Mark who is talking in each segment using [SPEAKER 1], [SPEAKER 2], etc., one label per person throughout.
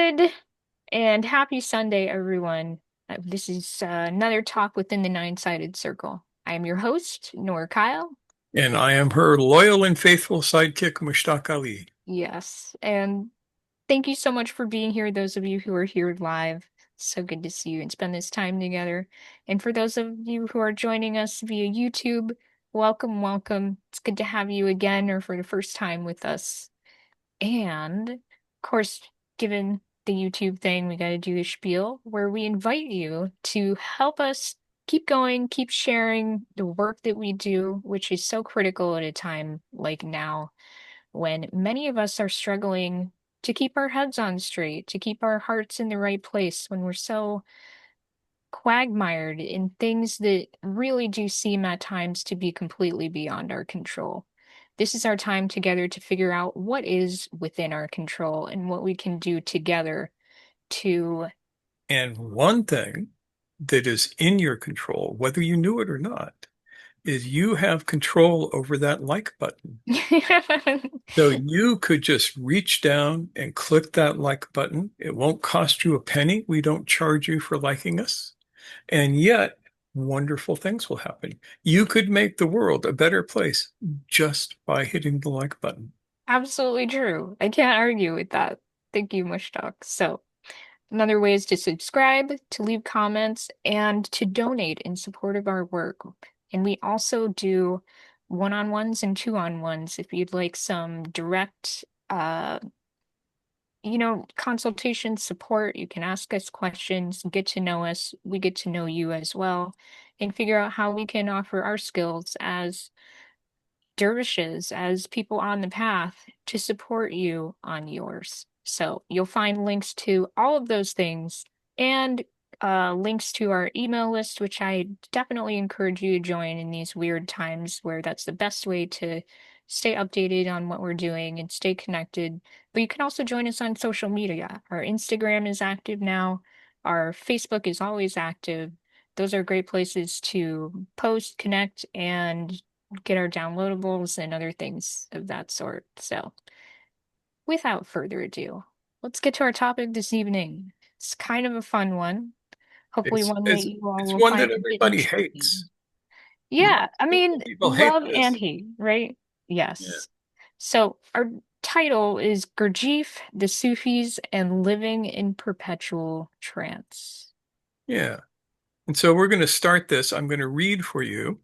[SPEAKER 1] Good and happy Sunday, everyone. This is another talk within the nine-sided circle. I am your host, Nor Kyle.
[SPEAKER 2] And I am her loyal and faithful sidekick, Mushtaq Ali.
[SPEAKER 1] Yes, and thank you so much for being here, those of you who are here live. So good to see you and spend this time together. And for those of you who are joining us via YouTube, welcome, welcome. It's good to have you again or for the first time with us. And of course, given the YouTube thing, we got to do the spiel where we invite you to help us keep going, keep sharing the work that we do, which is so critical at a time like now when many of us are struggling to keep our heads on straight, to keep our hearts in the right place when we're so quagmired in things that really do seem at times to be completely beyond our control. This is our time together to figure out what is within our control and what we can do together to.
[SPEAKER 2] And one thing that is in your control, whether you knew it or not, is you have control over that like button. So you could just reach down and click that like button. It won't cost you a penny. We don't charge you for liking us. And yet, wonderful things will happen. You could make the world a better place just by hitting the like button.
[SPEAKER 1] Absolutely true. I can't argue with that. Thank you, Mushtaq. So, another way is to subscribe, to leave comments, and to donate in support of our work. And we also do one-on-ones and two-on-ones if you'd like some direct, consultation support. You can ask us questions, get to know us. We get to know you as well, and figure out how we can offer our skills as dervishes, as people on the path to support you on yours. So you'll find links to all of those things and links to our email list, which I definitely encourage you to join in these weird times where that's the best way to stay updated on what we're doing and stay connected. But you can also join us on social media. Our Instagram is active now. Our Facebook is always active. Those are great places to post, connect, and get our downloadables and other things of that sort. So, without further ado, let's get to our topic this evening. It's kind of a fun one. Hopefully,
[SPEAKER 2] It's,
[SPEAKER 1] one that
[SPEAKER 2] it's,
[SPEAKER 1] you all
[SPEAKER 2] it's
[SPEAKER 1] will
[SPEAKER 2] one
[SPEAKER 1] find
[SPEAKER 2] that
[SPEAKER 1] a bit
[SPEAKER 2] everybody
[SPEAKER 1] intriguing.
[SPEAKER 2] hates.
[SPEAKER 1] Yeah,
[SPEAKER 2] Most
[SPEAKER 1] I mean,
[SPEAKER 2] people hate
[SPEAKER 1] love and
[SPEAKER 2] this.
[SPEAKER 1] hate, right?
[SPEAKER 2] Yeah.
[SPEAKER 1] Yes. So, our title is Gurdjieff, the Sufis, and Living in Perpetual Trance.
[SPEAKER 2] Yeah. And so we're going to start this. I'm going to read for you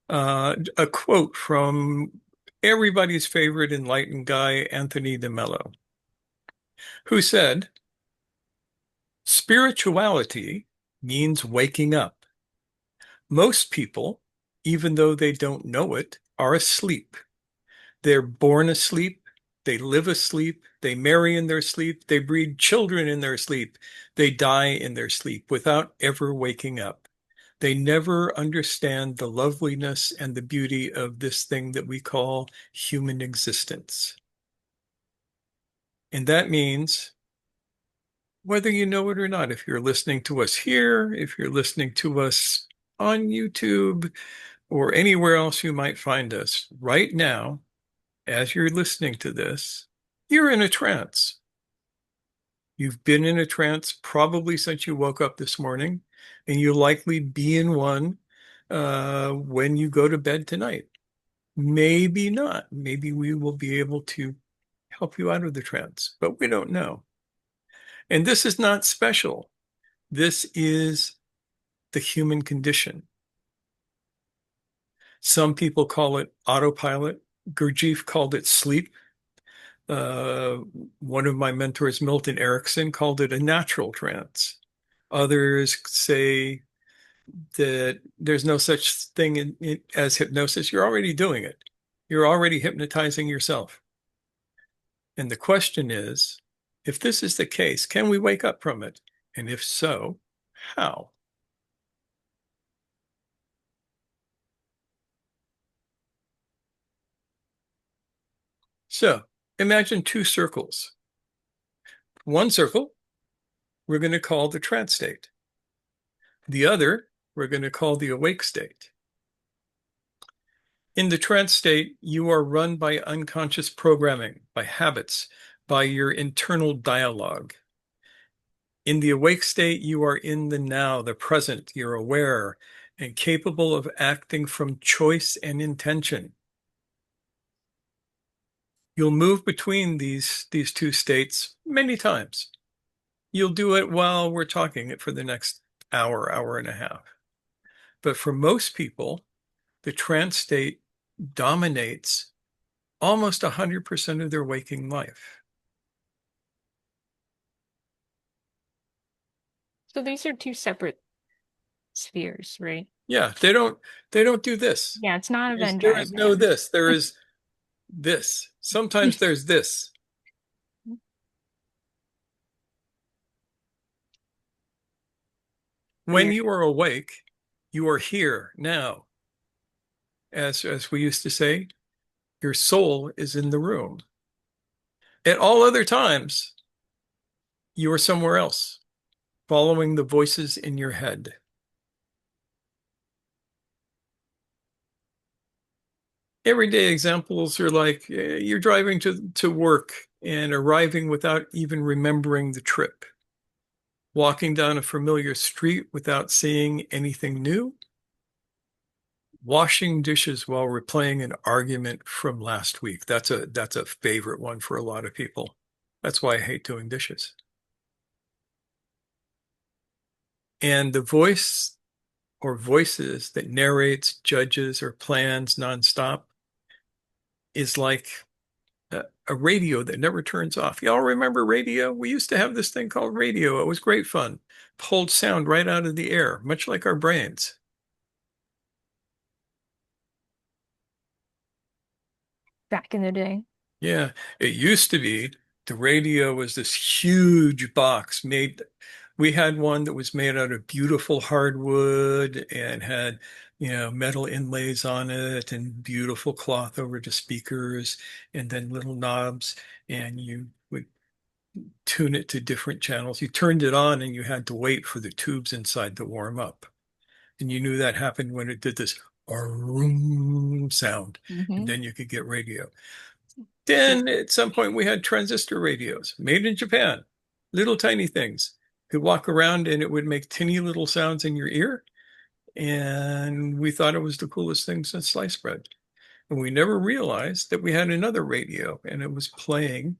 [SPEAKER 2] a quote from everybody's favorite enlightened guy, Anthony de Mello, who said, "Spirituality means waking up. Most people, even though they don't know it, are asleep. They're born asleep. They live asleep. They marry in their sleep. They breed children in their sleep. They die in their sleep without ever waking up. They never understand the loveliness and the beauty of this thing that we call human existence. And that means whether you know it or not, if you're listening to us here, if you're listening to us on YouTube or anywhere else you might find us right now, as you're listening to this, you're in a trance. You've been in a trance probably since you woke up this morning, and you'll likely be in one when you go to bed tonight. Maybe not. Maybe we will be able to help you out of the trance, but we don't know. And this is not special. This is the human condition. Some people call it autopilot. Gurdjieff called it sleep. Uh, One of my mentors, Milton Erickson, called it a natural trance. Others say that there's no such thing as hypnosis. You're already doing it. You're already hypnotizing yourself. And the question is, if this is the case, can we wake up from it? And if so, how? So imagine two circles. One circle we're going to call the trance state. The other we're going to call the awake state. In the trance state, you are run by unconscious programming, by habits, by your internal dialogue. In the awake state, you are in the now, the present. You're aware and capable of acting from choice and intention. You'll move between these two states many times. You'll do it while we're talking it for the next hour, hour and a half. But for most people, the trance state dominates almost 100% of their waking life.
[SPEAKER 1] So these are two separate spheres, right?
[SPEAKER 2] Yeah, they don't do this.
[SPEAKER 1] Yeah, it's not a Venn
[SPEAKER 2] There is no
[SPEAKER 1] diagram.
[SPEAKER 2] this. There is this. Sometimes there's this. When
[SPEAKER 1] Weird.
[SPEAKER 2] you are awake, you are here now. As we used to say, your soul is in the room. At all other times, you are somewhere else, following the voices in your head. Everyday examples are like you're driving to work and arriving without even remembering the trip, walking down a familiar street without seeing anything new, washing dishes while replaying an argument from last week. That's a favorite one for a lot of people. That's why I hate doing dishes. And the voice or voices that narrates, judges, or plans nonstop is like a radio that never turns off. Y'all remember radio? We used to have this thing called radio. It was great fun. Pulled sound right out of the air, much like our brains.
[SPEAKER 1] Back in the day.
[SPEAKER 2] Yeah, it used to be the radio was this huge box made. We had one that was made out of beautiful hardwood and had, metal inlays on it and beautiful cloth over the speakers and then little knobs. And you would tune it to different channels. You turned it on and you had to wait for the tubes inside to warm up. And you knew that happened when it did this sound, and
[SPEAKER 1] Hmm.
[SPEAKER 2] then you could get radio.
[SPEAKER 1] So
[SPEAKER 2] Then at some point we had transistor radios made in Japan, little tiny things. You could walk around and it would make tinny little sounds in your ear. And we thought it was the coolest thing since sliced bread. And we never realized that we had another radio and it was playing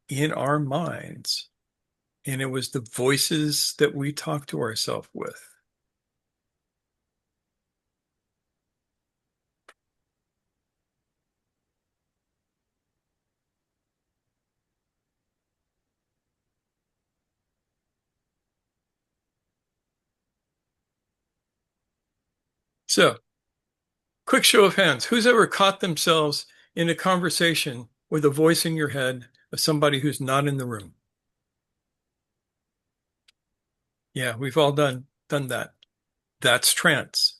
[SPEAKER 2] in our minds. And it was the voices that we talk to ourselves with. So, quick show of hands. Who's ever caught themselves in a conversation with a voice in your head of somebody who's not in the room? Yeah, we've all done that. That's trance.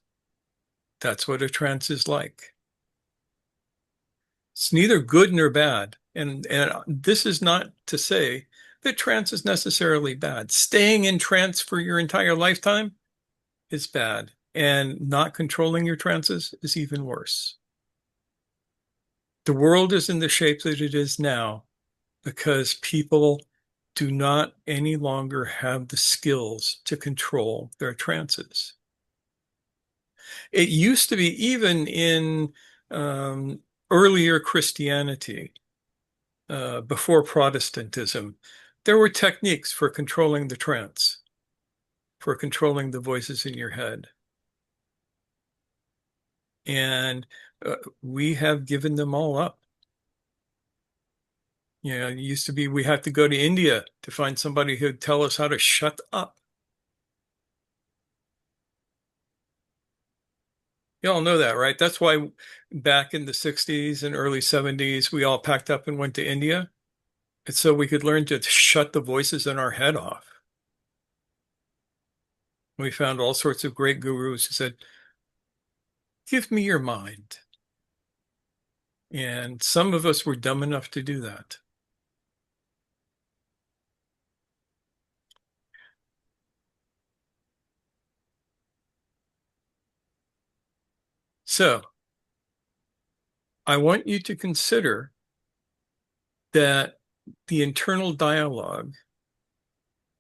[SPEAKER 2] That's what a trance is like. It's neither good nor bad. And this is not to say that trance is necessarily bad. Staying in trance for your entire lifetime is bad. And not controlling your trances is even worse. The world is in the shape that it is now because people do not any longer have the skills to control their trances. It used to be even in um, earlier Christianity, before Protestantism, there were techniques for controlling the trance, for controlling the voices in your head. And we have given them all up. It used to be we had to go to India to find somebody who'd tell us how to shut up. You all know that, right? That's why back in the 60s and early 70s, we all packed up and went to India. It's so we could learn to shut the voices in our head off. We found all sorts of great gurus who said, give me your mind. And some of us were dumb enough to do that. So I want you to consider that the internal dialogue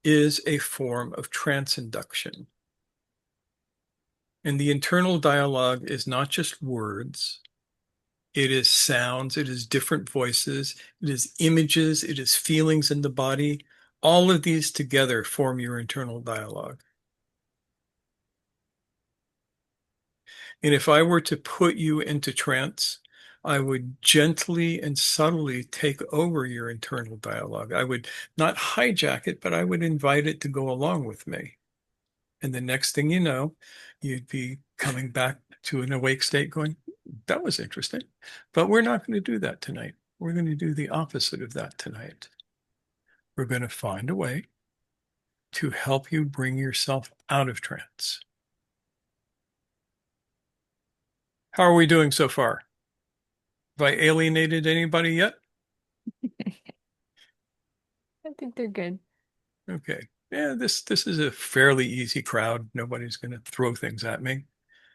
[SPEAKER 2] is a form of trance induction. And the internal dialogue is not just words, it is sounds, it is different voices, it is images, it is feelings in the body. All of these together form your internal dialogue. And if I were to put you into trance, I would gently and subtly take over your internal dialogue. I would not hijack it, but I would invite it to go along with me. And the next thing you know, you'd be coming back to an awake state going, that was interesting. But we're not going to do that tonight. We're going to do the opposite of that tonight. We're going to find a way to help you bring yourself out of trance. How are we doing so far? Have I alienated anybody yet?
[SPEAKER 1] I think they're good.
[SPEAKER 2] Okay. Yeah, this is a fairly easy crowd. Nobody's going to throw things at me.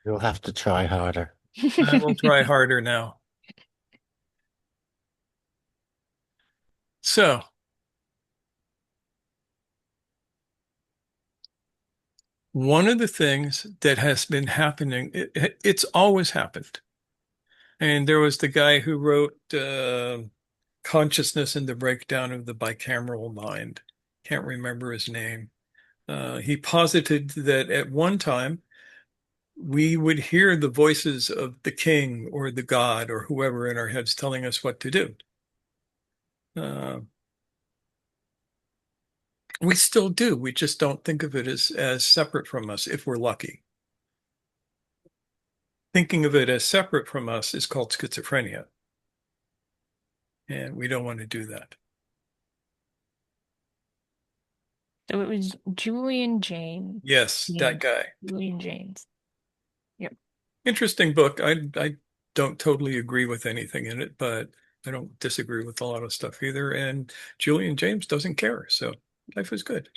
[SPEAKER 3] You'll have to try harder.
[SPEAKER 2] I will try harder now. So, one of the things that has been happening, it's always happened. And there was the guy who wrote Consciousness and the Breakdown of the Bicameral Mind. Can't remember his name. He posited that at one time we would hear the voices of the king or the god or whoever in our heads telling us what to do. Uh, we still do. We just don't think of it as separate from us if we're lucky. Thinking of it as separate from us is called schizophrenia. And we don't want to do that.
[SPEAKER 1] So it was Julian James.
[SPEAKER 2] Yes,
[SPEAKER 1] Yeah,
[SPEAKER 2] that guy.
[SPEAKER 1] Julian James. Yep.
[SPEAKER 2] Interesting book. I don't totally agree with anything in it, but I don't disagree with a lot of stuff either. And Julian James doesn't care. So life is good.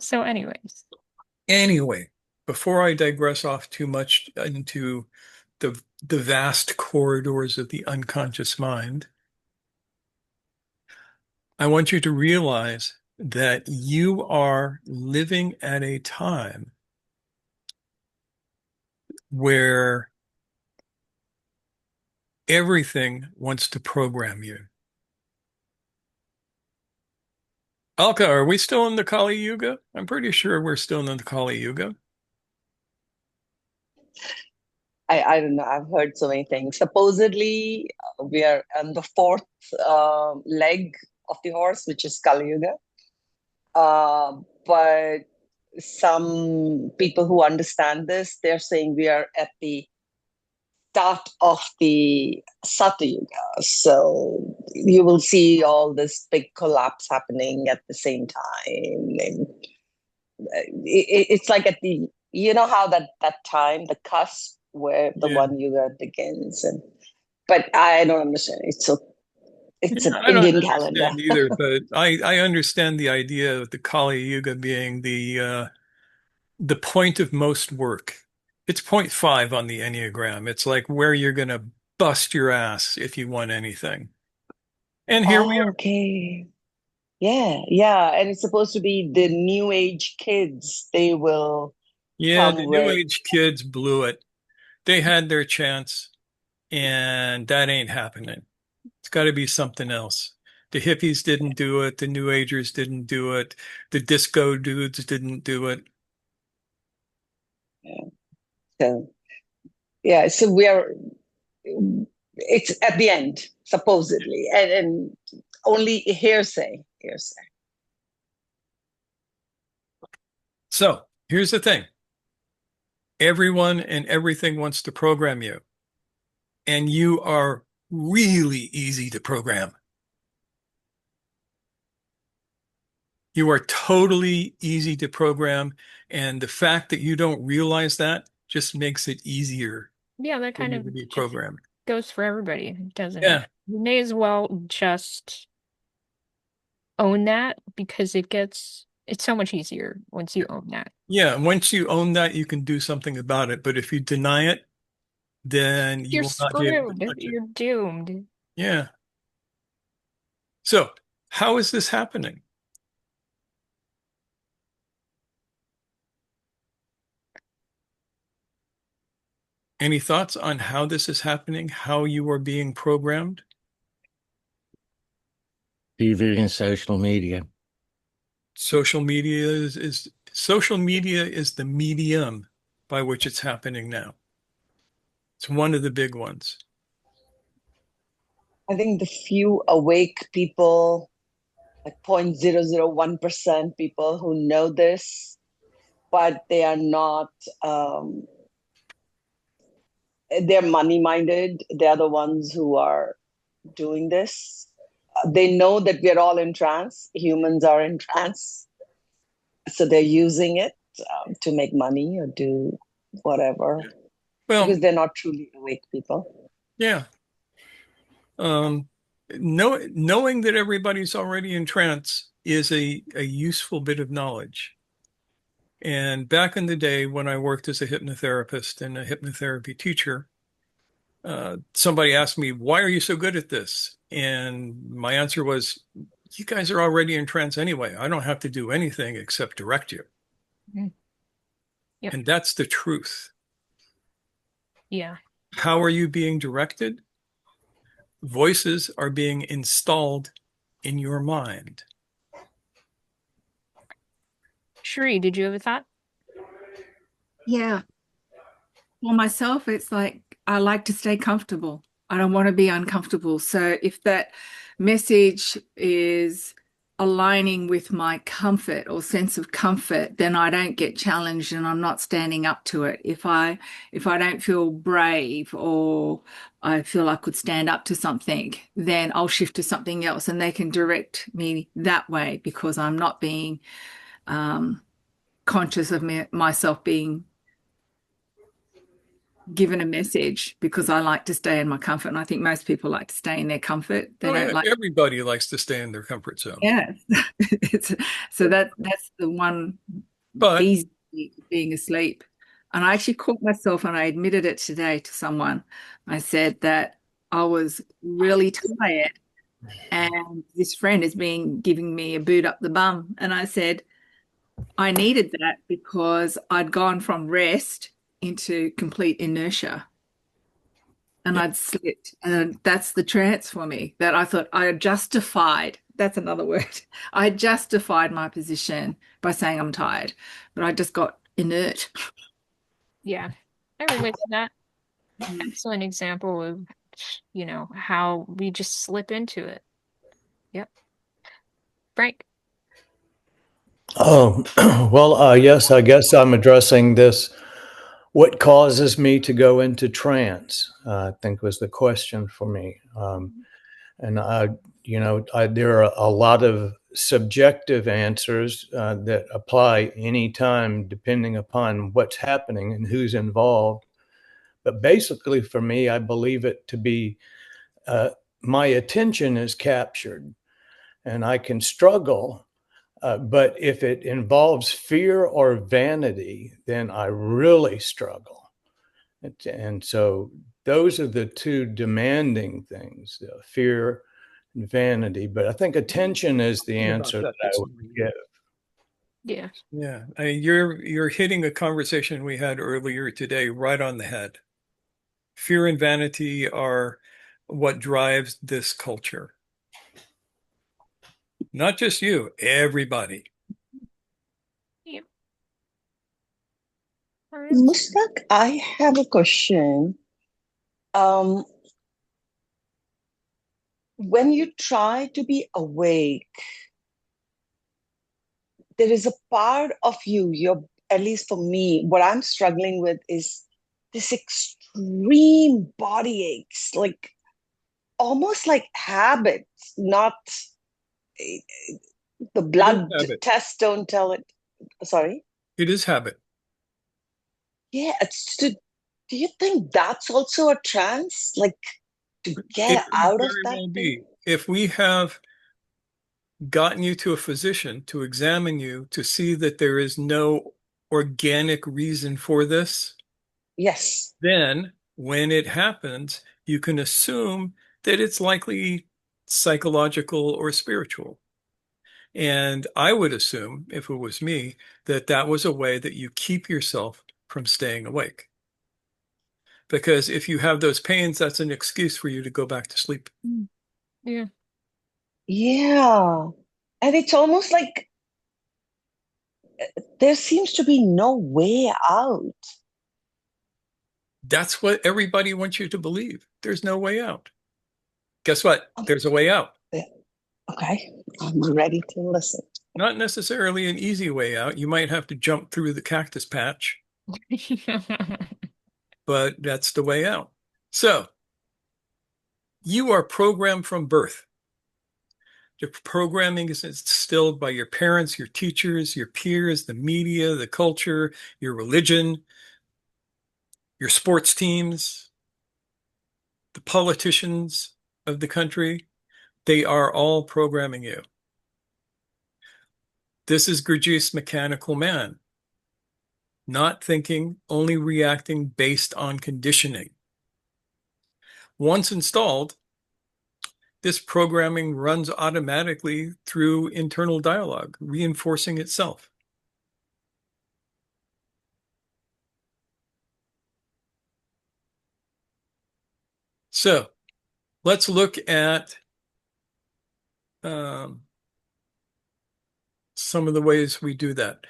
[SPEAKER 1] So, anyways,
[SPEAKER 2] Anyway, before I digress off too much into the vast corridors of the unconscious mind, I want you to realize that you are living at a time where everything wants to program you. Alka, are we still in the Kali Yuga? I'm pretty sure we're still in the Kali Yuga.
[SPEAKER 4] I don't know. I've heard so many things. Supposedly, we are on the fourth leg of the horse, which is Kali Yuga. But some people who understand this, they're saying we are at the start of the Satya Yuga. So you will see all this big collapse happening at the same time. And it's like at the, you know how that time, the cusp where the
[SPEAKER 2] Yeah.
[SPEAKER 4] one yuga begins. And but I don't understand. It's
[SPEAKER 2] Yeah,
[SPEAKER 4] an
[SPEAKER 2] I don't
[SPEAKER 4] Indian calendar.
[SPEAKER 2] understand either, but I understand the idea of the Kali Yuga being the point of most work. It's point 5 on the Enneagram. It's like where you're going to bust your ass if you want anything. And here we
[SPEAKER 4] Oh,
[SPEAKER 2] are.
[SPEAKER 4] okay. Yeah, yeah. And it's supposed to be the new age kids. They will
[SPEAKER 2] Yeah, the
[SPEAKER 4] come
[SPEAKER 2] New
[SPEAKER 4] with,
[SPEAKER 2] Age kids blew it. They had their chance, and that ain't happening. It's got to be something else. The hippies didn't do it. The New Agers didn't do it. The disco dudes didn't do it.
[SPEAKER 4] yeah. So yeah, so we are, it's at the end, supposedly, and only hearsay.
[SPEAKER 2] So here's the thing. Everyone and everything wants to program you, and you are really easy to program. You are totally easy to program, and the fact that you don't realize that just makes it easier
[SPEAKER 1] yeah, that
[SPEAKER 2] for
[SPEAKER 1] kind
[SPEAKER 2] you
[SPEAKER 1] of
[SPEAKER 2] to be
[SPEAKER 1] just
[SPEAKER 2] programmed.
[SPEAKER 1] goes for everybody, doesn't it?
[SPEAKER 2] Yeah.
[SPEAKER 1] You may as well just own that because it's so much easier once you own that.
[SPEAKER 2] Yeah. Once you own that, you can do something about it. But if you deny it, then you
[SPEAKER 1] You're
[SPEAKER 2] will not be able to
[SPEAKER 1] screwed.
[SPEAKER 2] touch it.
[SPEAKER 1] You're doomed.
[SPEAKER 2] Yeah. So How is this happening? Any thoughts on how this is happening, how you are being programmed?
[SPEAKER 3] TV and social media.
[SPEAKER 2] Social media is the medium by which it's happening now. It's one of the big ones.
[SPEAKER 4] I think the few awake people, like 0.001% people who know this, but they are not, they're money minded. They're the ones who are doing this. They know that we're all in trance, humans are in trance. So they're using it to make money or do whatever,
[SPEAKER 2] Well,
[SPEAKER 4] because they're not truly awake people.
[SPEAKER 2] yeah. Knowing that everybody's already in trance is a useful bit of knowledge. And back in the day when I worked as a hypnotherapist and a hypnotherapy teacher, somebody asked me, "Why are you so good at this?" And my answer was, "You guys are already in trance anyway. I don't have to do anything except direct you."
[SPEAKER 1] Mm. Yep.
[SPEAKER 2] And that's the truth.
[SPEAKER 1] Yeah.
[SPEAKER 2] How are you being directed? Voices are being installed in your mind.
[SPEAKER 1] Shri, did you have a thought?
[SPEAKER 5] Yeah. For myself, it's like I like to stay comfortable. I don't want to be uncomfortable. So if that message is aligning with my comfort or sense of comfort, then I don't get challenged and I'm not standing up to it. If I don't feel brave or I feel I could stand up to something, then I'll shift to something else and they can direct me that way because I'm not being conscious of myself being given a message because I like to stay in my comfort. And I think most people like to stay in their comfort. They
[SPEAKER 2] Oh,
[SPEAKER 5] don't like,
[SPEAKER 2] everybody likes to stay in their comfort zone.
[SPEAKER 5] yeah. So that's the one
[SPEAKER 2] But
[SPEAKER 5] easy being asleep. And I actually caught myself and I admitted it today to someone. I said that I was really tired and this friend is giving me a boot up the bum. And I said, I needed that because I'd gone from rest into complete inertia. And I'd slipped. And that's the trance for me that I thought I justified. That's another word. I justified my position by saying I'm tired, but I just got inert.
[SPEAKER 1] Yeah. I relate to that. Excellent example of, how we just slip into it. Yep. Frank.
[SPEAKER 3] Oh, well, yes, I guess I'm addressing this. What causes me to go into trance? I think was the question for me. And there are a lot of subjective answers that apply anytime, depending upon what's happening and who's involved. But basically, for me, I believe it to be my attention is captured, and I can struggle. But if it involves fear or vanity, then I really struggle. And so those are the two demanding things, fear and vanity. But I think attention is the answer that I would give.
[SPEAKER 1] Yeah.
[SPEAKER 2] yeah, you're hitting a conversation we had earlier today right on the head. Fear and vanity are what drives this culture. Not just you, everybody.
[SPEAKER 1] Yep. All right.
[SPEAKER 4] Mustak, I have a question. Um, when you try to be awake, there is a part of you, at least for me, what I'm struggling with is this extreme body aches, like almost like habits, not the
[SPEAKER 2] It is
[SPEAKER 4] blood
[SPEAKER 2] habit.
[SPEAKER 4] tests don't tell it. Sorry.
[SPEAKER 2] It is habit.
[SPEAKER 4] Yeah, do you think that's also a trance? Like to
[SPEAKER 2] It
[SPEAKER 4] get
[SPEAKER 2] could
[SPEAKER 4] out of
[SPEAKER 2] very
[SPEAKER 4] that
[SPEAKER 2] well
[SPEAKER 4] thing?
[SPEAKER 2] be. If we have gotten you to a physician to examine you to see that there is no organic reason for this,
[SPEAKER 4] Yes.
[SPEAKER 2] then when it happens, you can assume that it's likely psychological, or spiritual. And I would assume, if it was me, that that was a way that you keep yourself from staying awake. Because if you have those pains, that's an excuse for you to go back to sleep.
[SPEAKER 1] Yeah.
[SPEAKER 4] Yeah. And it's almost like there seems to be no way out.
[SPEAKER 2] That's what everybody wants you to believe. There's no way out. Guess what? There's a way out.
[SPEAKER 4] Okay, I'm ready to listen.
[SPEAKER 2] Not necessarily an easy way out. You might have to jump through the cactus patch, but that's the way out. So you are programmed from birth. The programming is instilled by your parents, your teachers, your peers, the media, the culture, your religion, your sports teams, the politicians of the country. They are all programming you. This is Gurdjieff's mechanical man. Not thinking, only reacting based on conditioning. Once installed, this programming runs automatically through internal dialogue, reinforcing itself. So let's look at some of the ways we do that.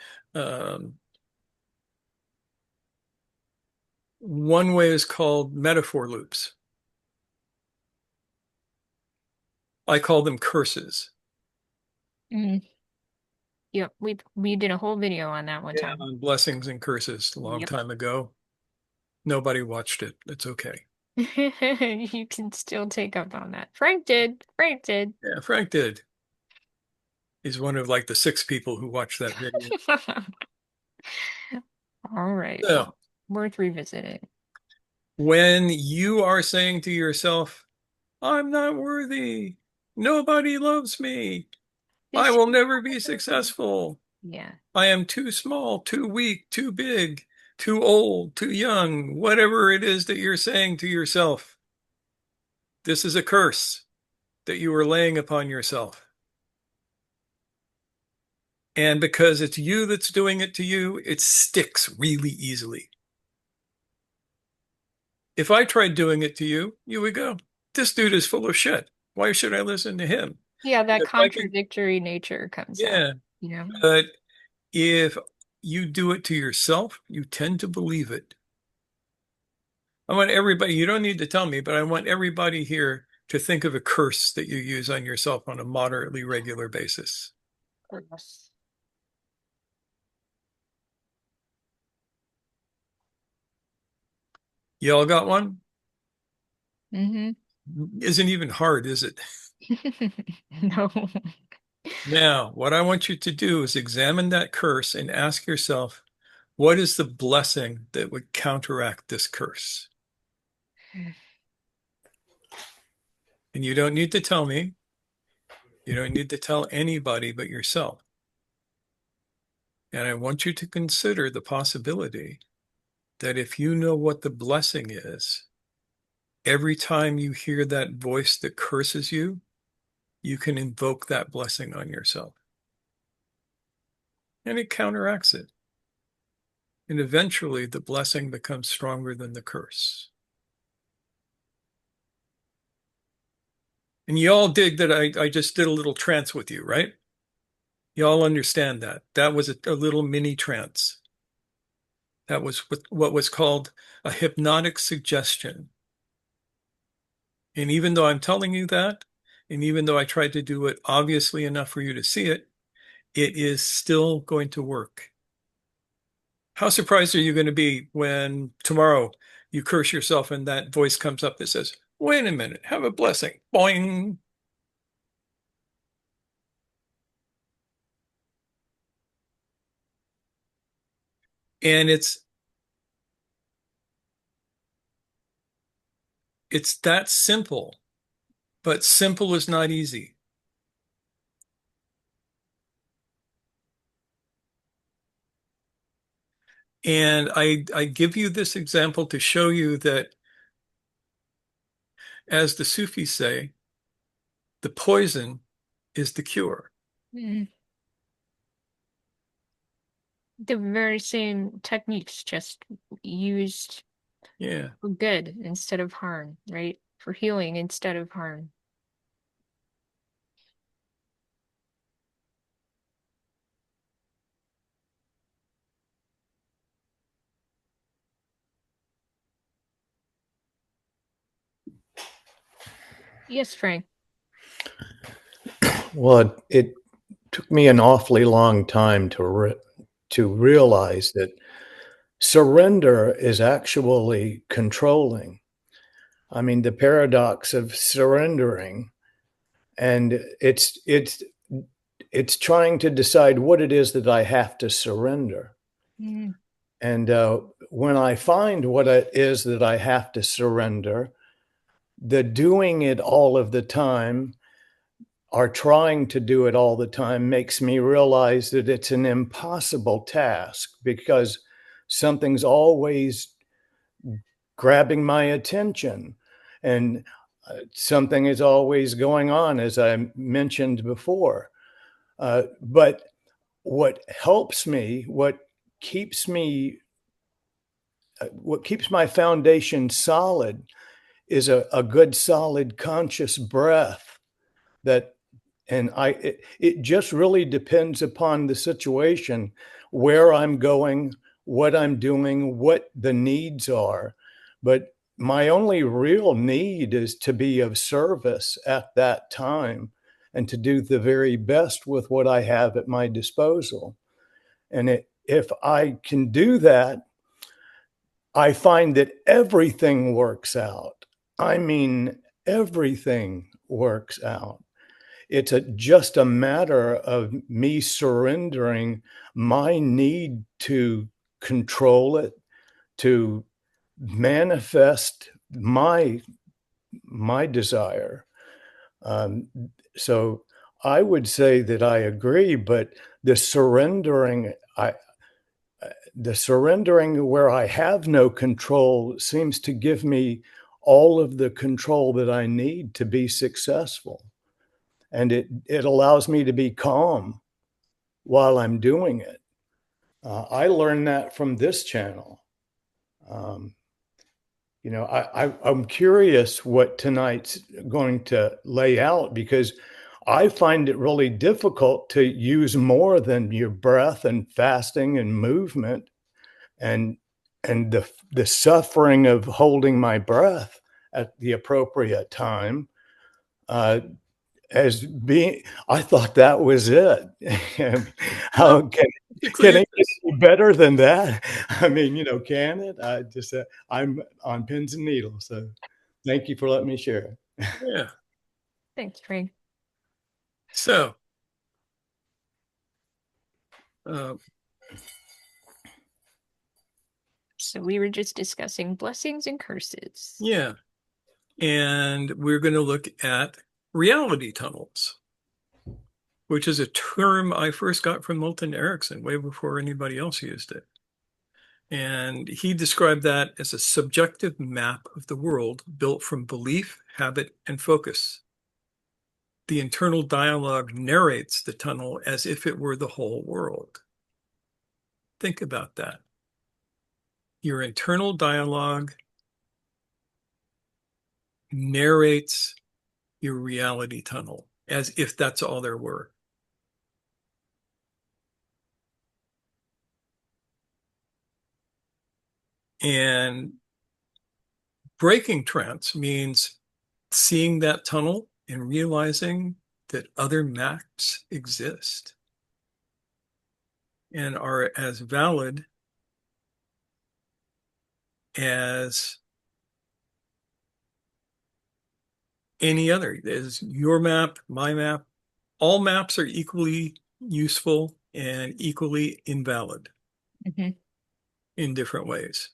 [SPEAKER 2] One way is called metaphor loops. I call them curses.
[SPEAKER 1] Mm. Yep, we did a whole video on that one time.
[SPEAKER 2] On blessings and curses a long time ago. Nobody watched it. It's okay.
[SPEAKER 1] You can still take up on that. Frank did. Frank did.
[SPEAKER 2] Yeah, Frank did. He's one of like the 6 people who watched that video.
[SPEAKER 1] All right.
[SPEAKER 2] So,
[SPEAKER 1] Well, worth revisiting.
[SPEAKER 2] when you are saying to yourself, I'm not worthy, nobody loves me, I will never be successful,
[SPEAKER 1] Yeah.
[SPEAKER 2] I am too small, too weak, too big, too old, too young, whatever it is that you're saying to yourself, this is a curse that you are laying upon yourself. And because it's you that's doing it to you, it sticks really easily. If I tried doing it to you, you would go, this dude is full of shit. Why should I listen to him?
[SPEAKER 1] Yeah, that
[SPEAKER 2] If I can,
[SPEAKER 1] contradictory nature comes out,
[SPEAKER 2] yeah.
[SPEAKER 1] you know?
[SPEAKER 2] But if you do it to yourself, you tend to believe it. I want everybody, you don't need to tell me, but I want everybody here to think of a curse that you use on yourself on a moderately regular basis.
[SPEAKER 1] Yes.
[SPEAKER 2] Y'all got one?
[SPEAKER 1] Mm-hmm.
[SPEAKER 2] Isn't even hard, is it?
[SPEAKER 1] No.
[SPEAKER 2] Now, what I want you to do is examine that curse and ask yourself, what is the blessing that would counteract this curse? And you don't need to tell me. You don't need to tell anybody but yourself. And I want you to consider the possibility that if you know what the blessing is, every time you hear that voice that curses you, you can invoke that blessing on yourself. And it counteracts it. And eventually the blessing becomes stronger than the curse. And you all dig that I just did a little trance with you, right? You all understand that. That was a little mini trance. That was what was called a hypnotic suggestion. And even though I'm telling you that, and even though I tried to do it obviously enough for you to see it, it is still going to work. How surprised are you going to be when tomorrow you curse yourself and that voice comes up that says, wait a minute, have a blessing. Boing. And it's that simple, but simple is not easy. And I give you this example to show you that, as the Sufis say, The poison is the cure.
[SPEAKER 1] Mm. The very same techniques, just used
[SPEAKER 2] Yeah.
[SPEAKER 1] for good instead of harm, right? For healing instead of harm. Yes, Frank.
[SPEAKER 3] Well, it took me an awfully long time to realize that surrender is actually controlling. I mean, the paradox of surrendering, and it's trying to decide what it is that I have to surrender.
[SPEAKER 1] Mm.
[SPEAKER 3] And when I find what it is that I have to surrender, the doing it all of the time or trying to do it all the time makes me realize that it's an impossible task because something's always grabbing my attention and something is always going on, as I mentioned before. But what helps me, keeps me, what keeps my foundation solid is a good, solid, conscious breath that and it just really depends upon the situation, where I'm going, what I'm doing, what the needs are. But my only real need is to be of service at that time and to do the very best with what I have at my disposal. And if I can do that, I find that everything works out. I mean, everything works out. It's just a matter of me surrendering my need to control it, to manifest my desire. Um, so I would say that I agree, but the surrendering, the surrendering where I have no control seems to give me all of the control that I need to be successful. And it allows me to be calm while I'm doing it. I learned that from this channel. Um, I'm curious what tonight's going to lay out because I find it really difficult to use more than your breath and fasting and movement and the suffering of holding my breath at the appropriate time uh, as being, I thought that was it.
[SPEAKER 2] Well,
[SPEAKER 3] How
[SPEAKER 2] basically,
[SPEAKER 3] can it get any better than that? I mean, can it? I'm on pins and needles. So thank you for letting me share.
[SPEAKER 2] yeah.
[SPEAKER 1] Thanks, Frank.
[SPEAKER 2] So, uh,
[SPEAKER 1] So we were just discussing blessings and curses.
[SPEAKER 2] yeah. And we're going to look at reality tunnels, which is a term I first got from Milton Erickson way before anybody else used it. And he described that as a subjective map of the world built from belief, habit, and focus. The internal dialogue narrates the tunnel as if it were the whole world. Think about that. Your internal dialogue narrates your reality tunnel as if that's all there were. And breaking trance means seeing that tunnel and realizing that other maps exist and are as valid as any other. There's your map, my map. All maps are equally useful and equally invalid
[SPEAKER 1] Mm-hmm.
[SPEAKER 2] in different ways.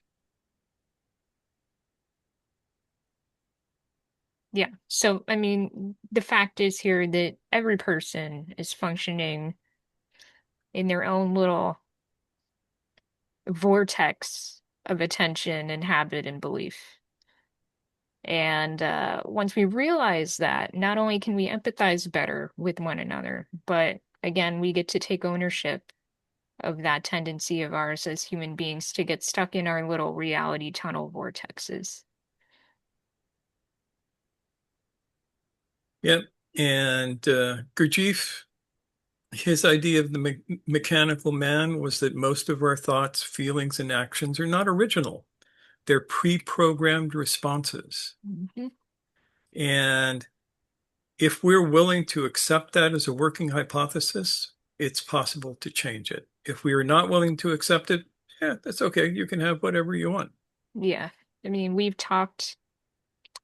[SPEAKER 1] Yeah. So, I mean, the fact is here that every person is functioning in their own little vortex of attention and habit and belief. And once we realize that, not only can we empathize better with one another, but again, we get to take ownership of that tendency of ours as human beings to get stuck in our little reality tunnel vortexes.
[SPEAKER 2] Yep. And Gurdjieff, his idea of the mechanical man was that most of our thoughts, feelings, and actions are not original. They're pre-programmed responses.
[SPEAKER 1] Mm-hmm.
[SPEAKER 2] And if we're willing to accept that as a working hypothesis, it's possible to change it. If we are not willing to accept it, yeah, that's okay. You can have whatever you want.
[SPEAKER 1] Yeah. I mean, we've talked,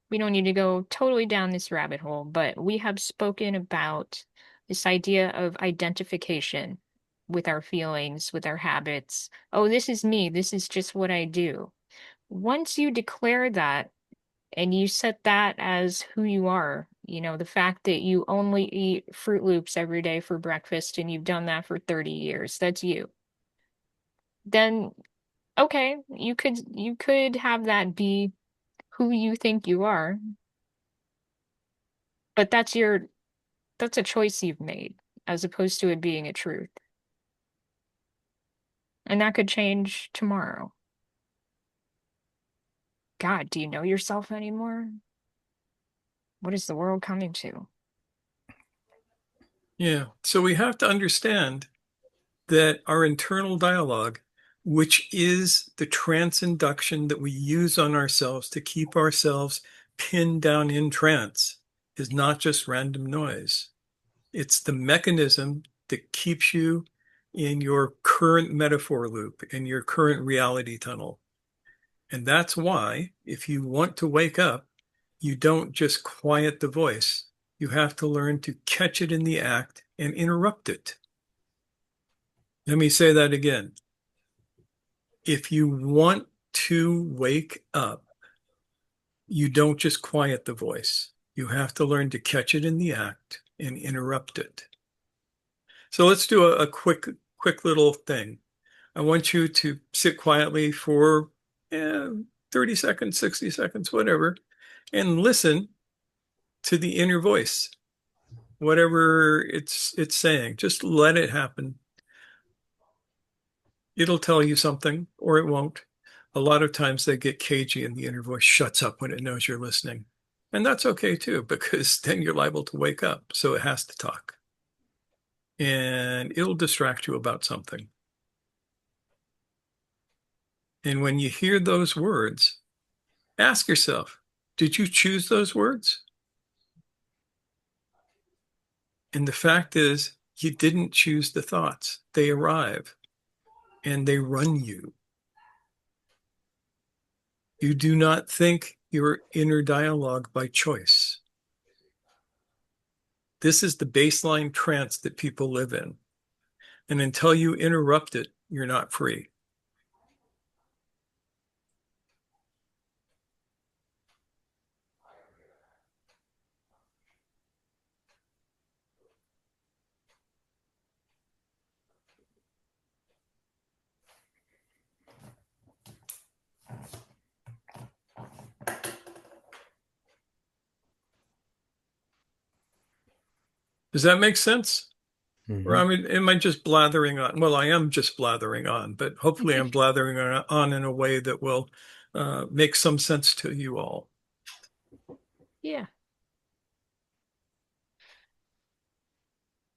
[SPEAKER 1] we don't need to go totally down this rabbit hole, but we have spoken about this idea of identification with our feelings, with our habits. Oh, this is me. This is just what I do. Once you declare that and you set that as who you are, the fact that you only eat Fruit Loops every day for breakfast and you've done that for 30 years, that's you. Then okay, you could have that be who you think you are, but that's a choice you've made as opposed to it being a truth. And that could change tomorrow. God, do you know yourself anymore? What is the world coming to?
[SPEAKER 2] Yeah. So we have to understand that our internal dialogue, which is the trance induction that we use on ourselves to keep ourselves pinned down in trance, is not just random noise. It's the mechanism that keeps you in your current metaphor loop, in your current reality tunnel. And that's why, if you want to wake up, you don't just quiet the voice. You have to learn to catch it in the act and interrupt it. Let me say that again. If you want to wake up, you don't just quiet the voice. You have to learn to catch it in the act and interrupt it. So let's do a quick little thing. I want you to sit quietly for 30 seconds, 60 seconds, whatever, and listen to the inner voice, whatever it's saying. Just let it happen. It'll tell you something or it won't. A lot of times they get cagey and the inner voice shuts up when it knows you're listening. And that's okay too, because then you're liable to wake up. So it has to talk. And it'll distract you about something. And when you hear those words, ask yourself, did you choose those words? And the fact is, you didn't choose the thoughts. They arrive and they run you. You do not think your inner dialogue by choice. This is the baseline trance that people live in. And until you interrupt it, you're not free. Does that make sense?
[SPEAKER 3] Mm-hmm.
[SPEAKER 2] Or I mean, am I just blathering on? Well, I am just blathering on, but hopefully I'm blathering on in a way that will make some sense to you all.
[SPEAKER 1] Yeah.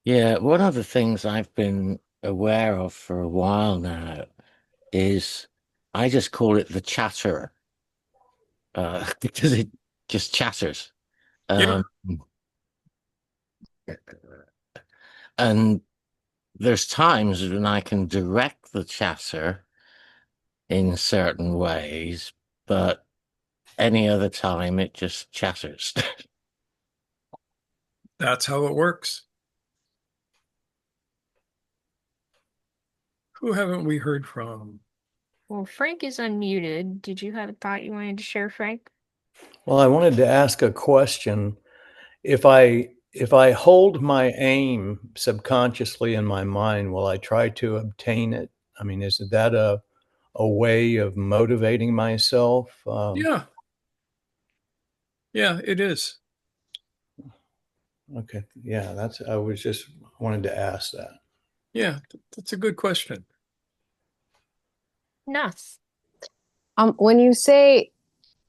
[SPEAKER 6] Yeah, one of the things I've been aware of for a while now is I just call it the chatter because it just chatters.
[SPEAKER 2] Yeah.
[SPEAKER 6] And there's times when I can direct the chatter in certain ways, but any other time it just chatters.
[SPEAKER 2] That's how it works. Who haven't we heard from?
[SPEAKER 1] Well, Frank is unmuted. Did you have a thought you wanted to share, Frank?
[SPEAKER 3] Well, I wanted to ask a question. If I hold my aim subconsciously in my mind, will I try to obtain it? I mean, is that a way of motivating myself?
[SPEAKER 2] Yeah. Yeah, it is.
[SPEAKER 3] Okay. Yeah, I was just wanted to ask that.
[SPEAKER 2] Yeah, that's a good question.
[SPEAKER 1] Nice.
[SPEAKER 7] When you say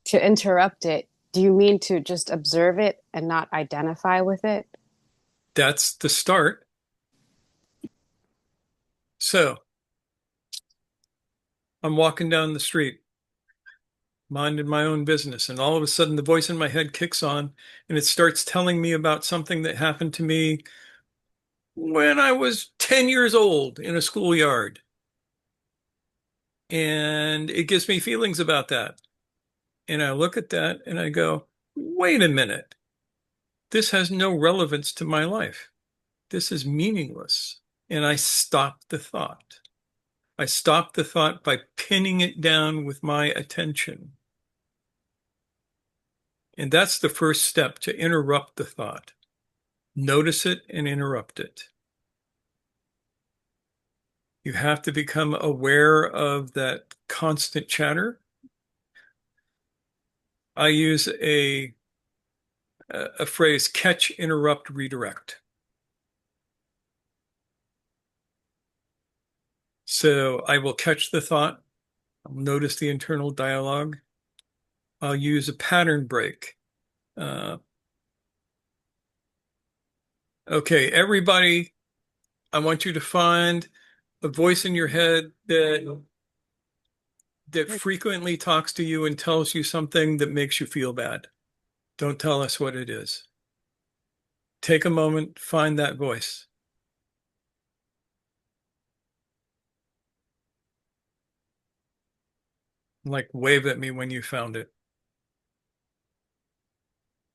[SPEAKER 7] to interrupt it, do you mean to just observe it and not identify with it?
[SPEAKER 2] That's the start. So I'm walking down the street, minding my own business, and all of a sudden the voice in my head kicks on and it starts telling me about something that happened to me when I was 10 years old in a schoolyard. And it gives me feelings about that. And I look at that and I go, wait a minute. This has no relevance to my life. This is meaningless. And I stop the thought. I stop the thought by pinning it down with my attention. And that's the first step, to interrupt the thought. Notice it and interrupt it. You have to become aware of that constant chatter. I use a phrase: catch, interrupt, redirect. So I will catch the thought. I'll notice the internal dialogue. I'll use a pattern break. Okay, everybody, I want you to find a voice in your head that frequently talks to you and tells you something that makes you feel bad. Don't tell us what it is. Take a moment, find that voice. Like, wave at me when you found it.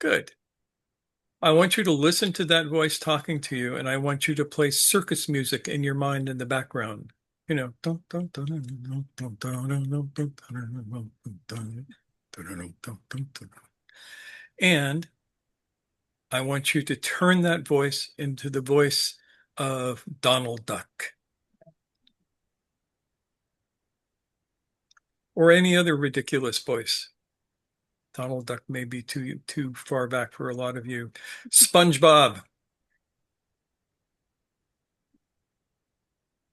[SPEAKER 2] Good. I want you to listen to that voice talking to you, and I want you to play circus music in your mind in the background. You know, and I want you to turn that voice into the voice of Donald Duck or any other ridiculous voice. Donald Duck may be too far back for a lot of you. SpongeBob.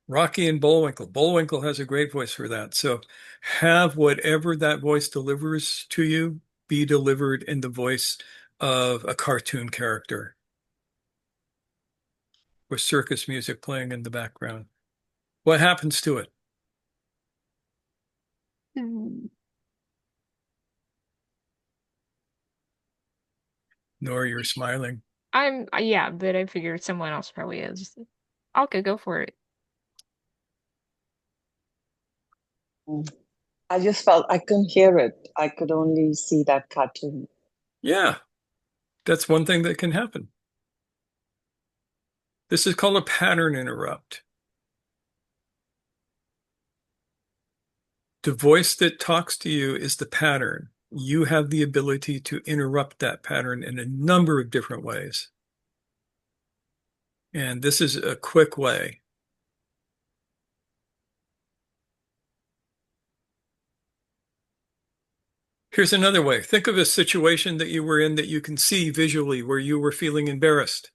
[SPEAKER 2] Rocky and Bullwinkle. Bullwinkle has a great voice for that. So have whatever that voice delivers to you be delivered in the voice of a cartoon character with circus music playing in the background. What happens to it? Nora, you're smiling.
[SPEAKER 1] Yeah, but I figured someone else probably is. I'll go for it.
[SPEAKER 4] I just felt I couldn't hear it. I could only see that cartoon.
[SPEAKER 2] Yeah, that's one thing that can happen. This is called a pattern interrupt. The voice that talks to you is the pattern. You have the ability to interrupt that pattern in a number of different ways. And this is a quick way. Here's another way. Think of a situation that you were in that you can see visually where you were feeling embarrassed.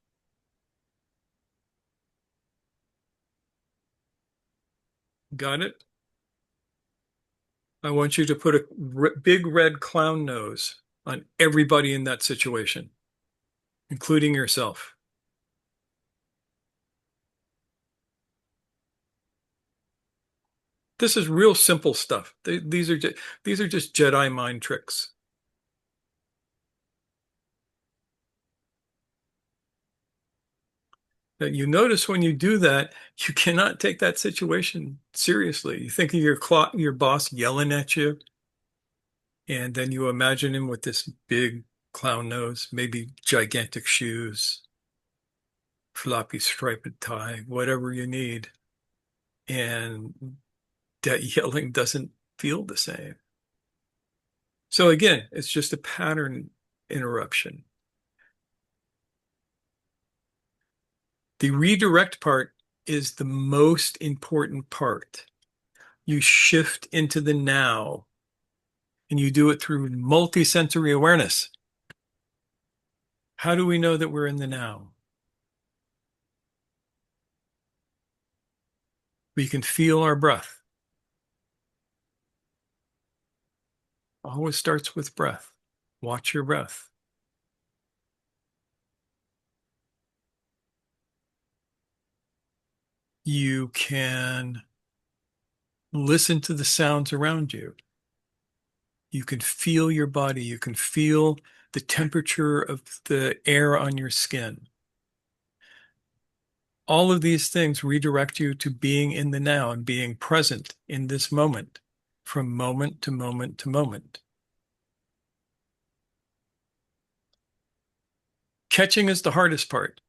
[SPEAKER 2] Got it? I want you to put a big red clown nose on everybody in that situation, including yourself. This is real simple stuff. These are just Jedi mind tricks. That you notice when you do that, you cannot take that situation seriously. You think of your boss yelling at you, and then you imagine him with this big clown nose, maybe gigantic shoes, floppy striped tie, whatever you need. And that yelling doesn't feel the same. So again, it's just a pattern interruption. The redirect part is the most important part. You shift into the now, and you do it through multisensory awareness. How do we know that we're in the now? We can feel our breath. Always starts with breath. Watch your breath. You can listen to the sounds around you. You can feel your body. You can feel the temperature of the air on your skin. All of these things redirect you to being in the now and being present in this moment, from moment to moment to moment. Catching is the hardest part,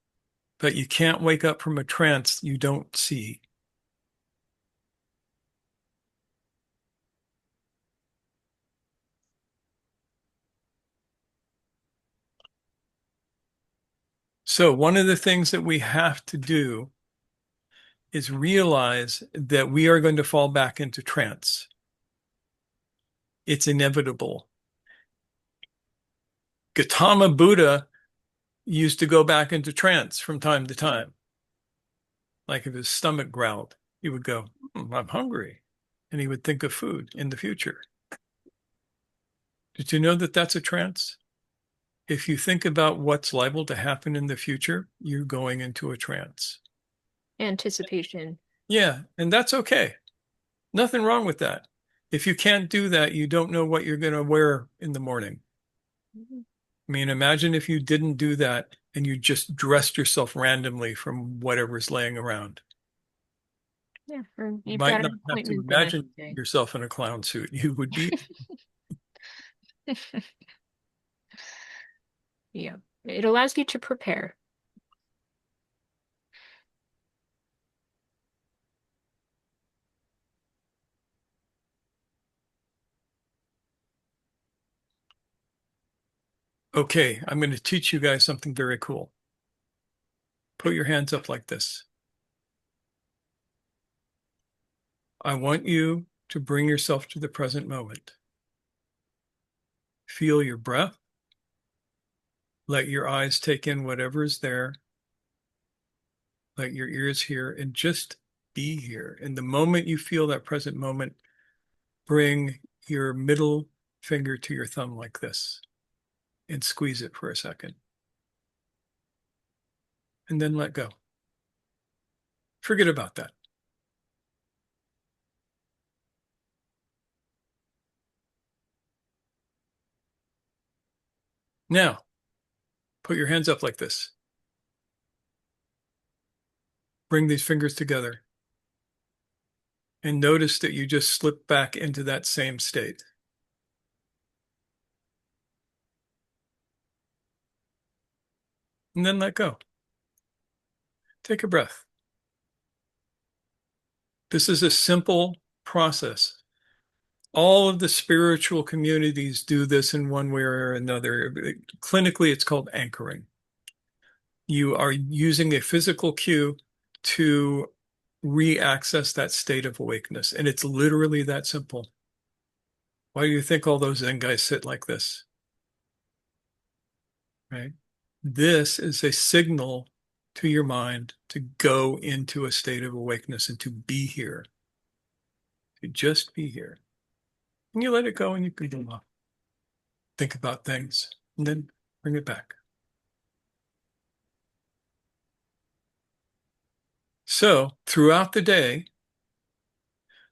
[SPEAKER 2] but you can't wake up from a trance you don't see. So one of the things that we have to do is realize that we are going to fall back into trance. It's inevitable. Gautama Buddha used to go back into trance from time to time. Like if his stomach growled, he would go, I'm hungry. And he would think of food in the future. Did you know that that's a trance? If you think about what's liable to happen in the future, you're going into a trance.
[SPEAKER 1] Anticipation.
[SPEAKER 2] Yeah, and that's okay. Nothing wrong with that. If you can't do that, you don't know what you're going to wear in the morning. I mean, imagine if you didn't do that and you just dressed yourself randomly from whatever's laying around.
[SPEAKER 1] Yeah, or
[SPEAKER 2] You
[SPEAKER 1] you've
[SPEAKER 2] might
[SPEAKER 1] got
[SPEAKER 2] not
[SPEAKER 1] an
[SPEAKER 2] have to
[SPEAKER 1] appointment the next
[SPEAKER 2] imagine
[SPEAKER 1] day.
[SPEAKER 2] yourself in a clown suit. You would be.
[SPEAKER 1] Yeah, it allows you to prepare.
[SPEAKER 2] Okay, I'm going to teach you guys something very cool. Put your hands up like this. I want you to bring yourself to the present moment. Feel your breath. Let your eyes take in whatever is there. Let your ears hear and just be here. And the moment you feel that present moment, bring your middle finger to your thumb like this and squeeze it for a second. And then let go. Forget about that. Now, put your hands up like this. Bring these fingers together. And notice that you just slip back into that same state. And then let go. Take a breath. This is a simple process. All of the spiritual communities do this in one way or another. Clinically, it's called anchoring. You are using a physical cue to re-access that state of awakeness. And it's literally that simple. Why do you think all those Zen guys sit like this? Right? This is a signal to your mind to go into a state of awakeness and to be here, to just be here. And you let it go and you can go off. Think about things and then bring it back. So throughout the day,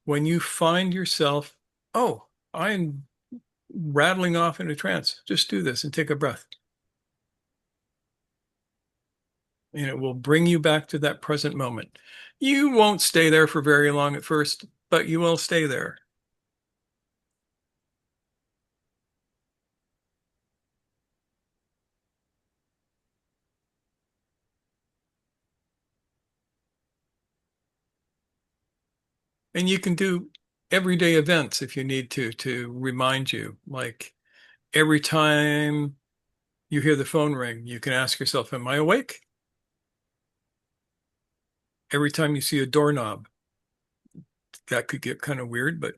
[SPEAKER 2] when you find yourself, oh, I'm rattling off in a trance, just do this and take a breath. And it will bring you back to that present moment. You won't stay there for very long at first, but you will stay there. And you can do everyday events if you need to remind you. Like every time you hear the phone ring, you can ask yourself, am I awake? Every time you see a doorknob, that could get kind of weird, but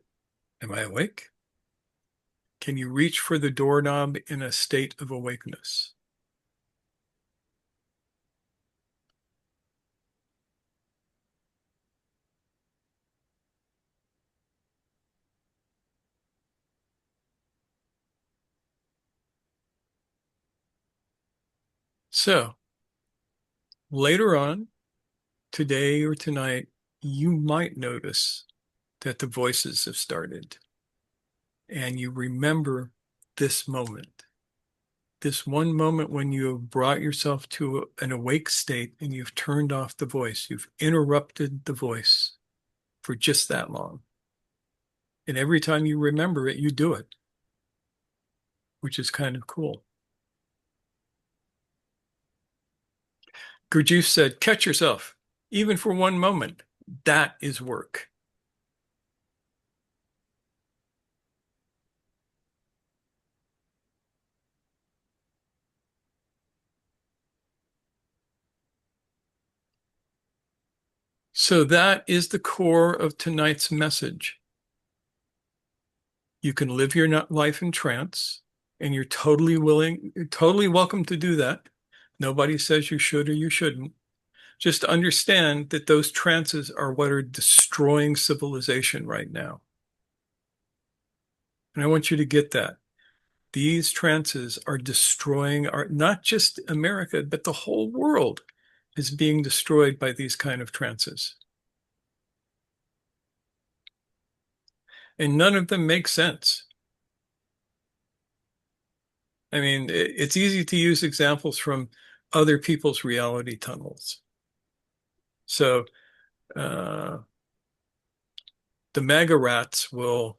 [SPEAKER 2] am I awake? Can you reach for the doorknob in a state of awakeness? So later on, today or tonight, you might notice that the voices have started and you remember this moment, this one moment when you have brought yourself to an awake state and you've turned off the voice, you've interrupted the voice for just that long. And every time you remember it, you do it, which is kind of cool. Gurdjieff said, catch yourself, even for one moment. That is work. So that is the core of tonight's message. You can live your life in trance, and you're totally welcome to do that. Nobody says you should or you shouldn't. Just understand that those trances are what are destroying civilization right now. And I want you to get that. These trances are destroying not just America, but the whole world is being destroyed by these kind of trances. And none of them make sense. I mean, it's easy to use examples from other people's reality tunnels. So the MAGA rats will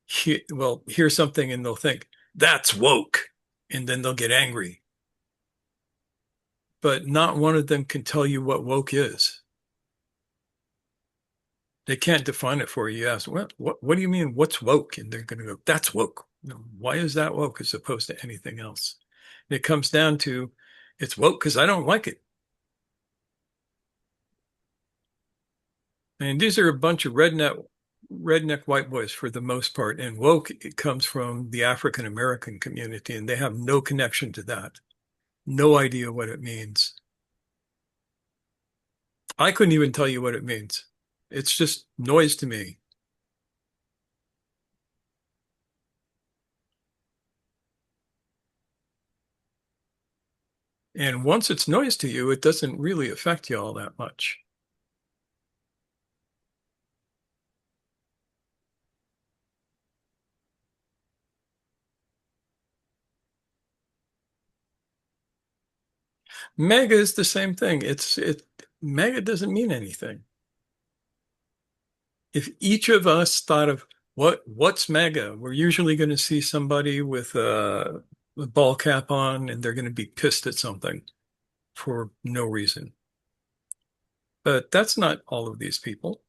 [SPEAKER 2] hear something and they'll think, that's woke. And then they'll get angry. But not one of them can tell you what woke is. They can't define it for you. You ask, what do you mean, what's woke? And they're going to go, that's woke. Why is that woke as opposed to anything else? And it comes down to, it's woke because I don't like it. And these are a bunch of redneck white boys for the most part. And woke, it comes from the African American community, and they have no connection to that. No idea what it means. I couldn't even tell you what it means. It's just noise to me. And once it's noise to you, it doesn't really affect you all that much. Mega is the same thing. Mega doesn't mean anything. If each of us thought of what's mega, we're usually going to see somebody with a ball cap on and they're going to be pissed at something for no reason. But that's not all of these people.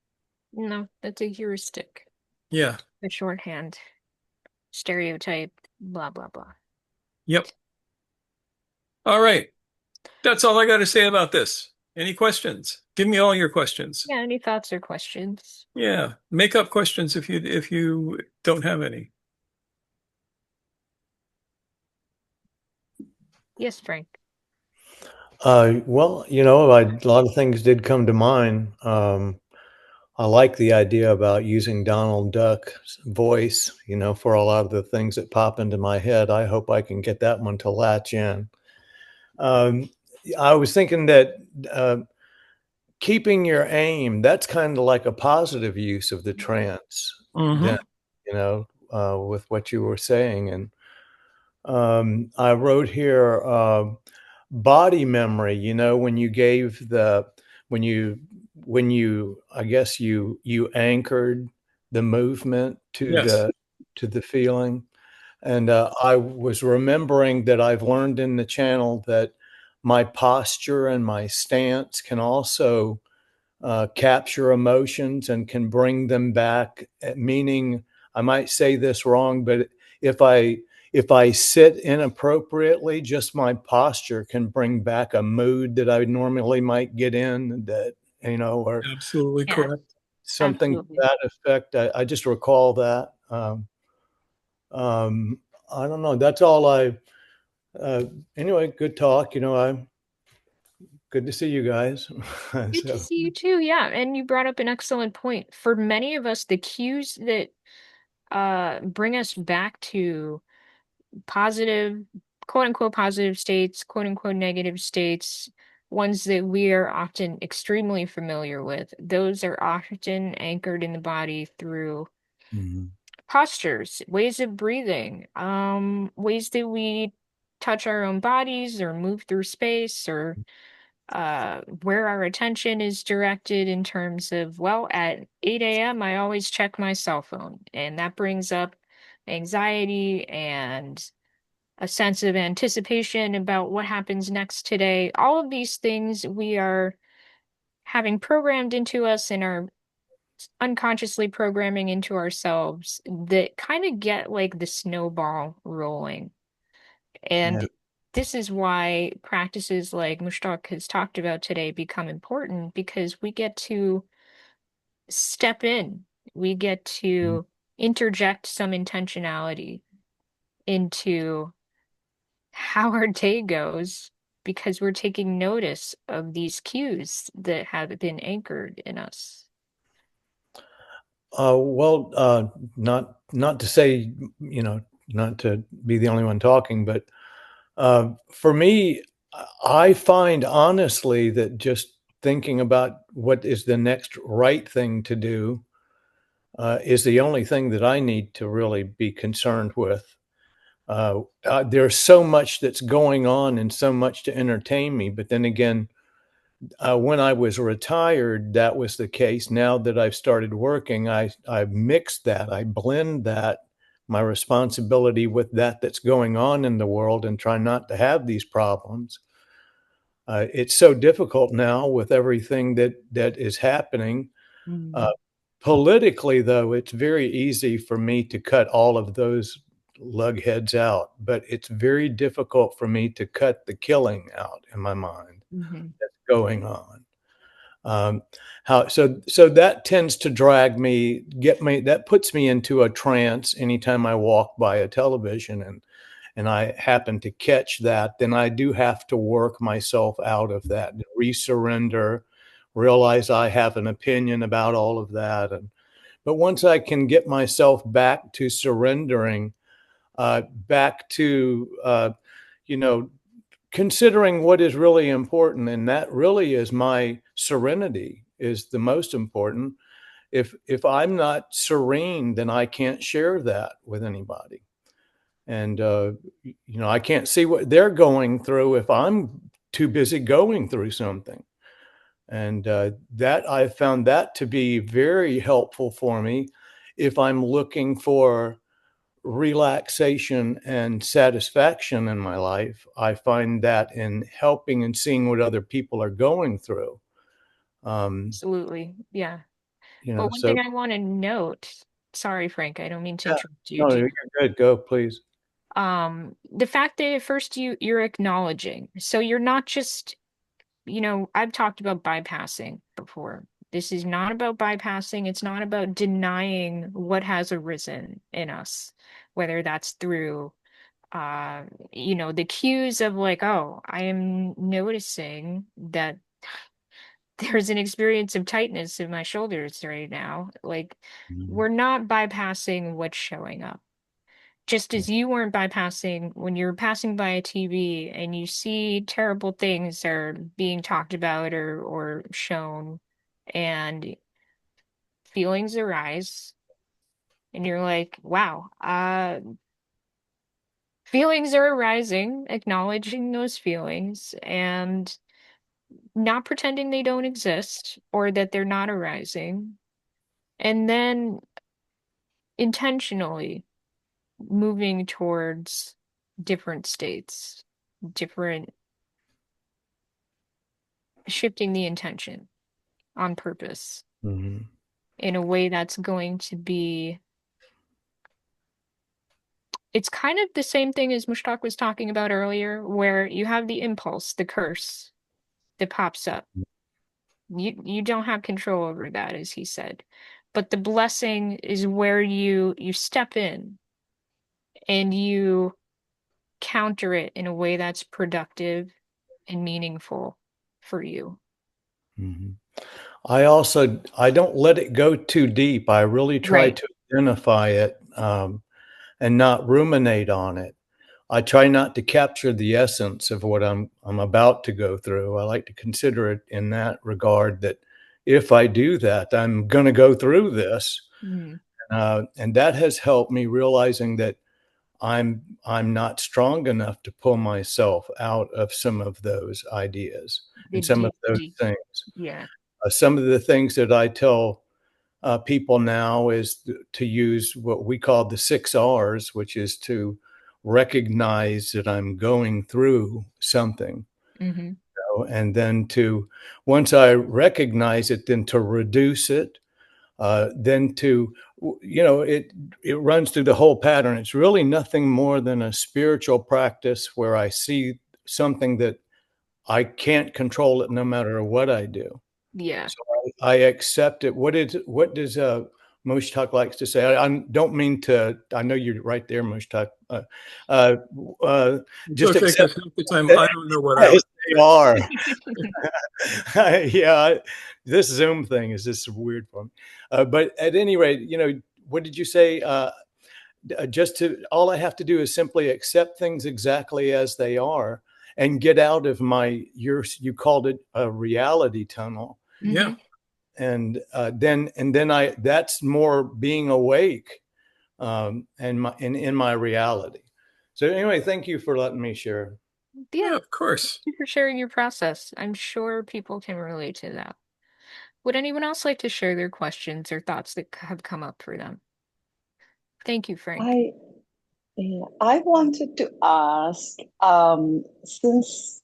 [SPEAKER 1] No, that's a heuristic.
[SPEAKER 2] Yeah.
[SPEAKER 1] A shorthand. Stereotype, blah, blah, blah.
[SPEAKER 2] Yep. All right. That's all I got to say about this. Any questions? Give me all your questions.
[SPEAKER 1] Yeah, any thoughts or questions?
[SPEAKER 2] Yeah. Make up questions if you don't have any.
[SPEAKER 1] Yes, Frank.
[SPEAKER 3] Well, a lot of things did come to mind. I like the idea about using Donald Duck's voice, for a lot of the things that pop into my head. I hope I can get that one to latch in. I was thinking that keeping your aim, that's kind of like a positive use of the trance, then, with what you were saying. And I wrote here, body memory, when you gave when you I guess you anchored the movement to
[SPEAKER 2] Yes.
[SPEAKER 3] the feeling. And I was remembering that I've learned in the channel that my posture and my stance can also capture emotions and can bring them back, meaning, I might say this wrong, but if I sit inappropriately, just my posture can bring back a mood that I normally might get in, that, or
[SPEAKER 2] Absolutely
[SPEAKER 1] Yeah.
[SPEAKER 2] correct.
[SPEAKER 3] something
[SPEAKER 1] Absolutely.
[SPEAKER 3] to that effect. I just recall that. I don't know. That's all anyway, good talk. I'm good to see you guys.
[SPEAKER 1] Good to see you too. Yeah, and you brought up an excellent point. For many of us, the cues that bring us back to positive, quote unquote positive states, quote unquote negative states, ones that we are often extremely familiar with, those are often anchored in the body through postures, ways of breathing, ways that we touch our own bodies or move through space, or where our attention is directed in terms of, well, at 8 a.m., I always check my cell phone, and that brings up anxiety and a sense of anticipation about what happens next today. All of these things we are having programmed into us and are unconsciously programming into ourselves that kind of get like the snowball rolling.
[SPEAKER 3] Yeah.
[SPEAKER 1] And this is why practices like Mushtaq has talked about today become important, because we get to step in, we get to interject some intentionality into how our day goes, because we're taking notice of these cues that have been anchored in us.
[SPEAKER 3] Well, not to say, not to be the only one talking, but for me, I find honestly that just thinking about what is the next right thing to do is the only thing that I need to really be concerned with. There's so much that's going on and so much to entertain me, but then again, when I was retired, that was the case. Now that I've started working, I mix that, I blend that, my responsibility with that that's going on in the world, and try not to have these problems. It's so difficult now with everything that is happening. Politically, though, it's very easy for me to cut all of those lugheads out, but it's very difficult for me to cut the killing out in my mind that's going on. So that tends to get me, that puts me into a trance anytime I walk by a television and I happen to catch that, then I do have to work myself out of that, resurrender, realize I have an opinion about all of that. But once I can get myself back to surrendering, back to, considering what is really important, and that really is my serenity is the most important. If I'm not serene, then I can't share that with anybody. And, I can't see what they're going through if I'm too busy going through something. And that I found that to be very helpful for me if I'm looking for relaxation and satisfaction in my life. I find that in helping and seeing what other people are going through.
[SPEAKER 1] Absolutely. Yeah.
[SPEAKER 3] You
[SPEAKER 1] But
[SPEAKER 3] know,
[SPEAKER 1] one
[SPEAKER 3] so
[SPEAKER 1] thing I want to note, sorry, Frank, I don't mean to
[SPEAKER 3] yeah,
[SPEAKER 1] interrupt you.
[SPEAKER 3] no, you're good. Go, please.
[SPEAKER 1] The fact that at first you're acknowledging, so you're not just, I've talked about bypassing before. This is not about bypassing. It's not about denying what has arisen in us, whether that's through, the cues of like, oh, I am noticing that there's an experience of tightness in my shoulders right now. Like, we're not bypassing what's showing up. Just as you weren't bypassing when you're passing by a TV and you see terrible things are being talked about or shown, and feelings arise, and you're like, wow, feelings are arising, acknowledging those feelings and not pretending they don't exist or that they're not arising, and then intentionally moving towards different states, different, shifting the intention on purpose
[SPEAKER 3] Mm-hmm.
[SPEAKER 1] in a way that's going to be, it's kind of the same thing as Mushtaq was talking about earlier, where you have the impulse, the curse that pops up. You don't have control over that, as he said. But the blessing is where you step in and you counter it in a way that's productive and meaningful for you.
[SPEAKER 3] Mm-hmm. I don't let it go too deep. I really try
[SPEAKER 1] Right.
[SPEAKER 3] to identify it and not ruminate on it. I try not to capture the essence of what I'm about to go through. I like to consider it in that regard, that if I do that, I'm going to go through this.
[SPEAKER 1] Mm.
[SPEAKER 3] And that has helped me realizing that I'm not strong enough to pull myself out of some of those ideas and some of those things.
[SPEAKER 1] Yeah.
[SPEAKER 3] Some of the things that I tell people now is to use what we call the 6 R's, which is to recognize that I'm going through something.
[SPEAKER 1] Mm-hmm.
[SPEAKER 3] And then to, once I recognize it, then to reduce it, then to, it runs through the whole pattern. It's really nothing more than a spiritual practice where I see something that I can't control it no matter what I do.
[SPEAKER 1] Yeah.
[SPEAKER 3] So I accept it. What does Mushtaq likes to say? I don't mean to. I know you're right there, Mushtaq. Just
[SPEAKER 2] okay,
[SPEAKER 3] accept
[SPEAKER 2] half the time I don't know what I
[SPEAKER 3] as
[SPEAKER 2] was.
[SPEAKER 3] they are. Yeah, this Zoom thing is just weird for me. But at any rate, what did you say? All I have to do is simply accept things exactly as they are and get out of you called it a reality tunnel.
[SPEAKER 2] Yeah.
[SPEAKER 3] And then that's more being awake, and in my reality. So anyway, thank you for letting me share.
[SPEAKER 1] Yeah,
[SPEAKER 2] of course.
[SPEAKER 1] thank you for sharing your process. I'm sure people can relate to that. Would anyone else like to share their questions or thoughts that have come up for them? Thank you, Frank.
[SPEAKER 4] I wanted to ask, since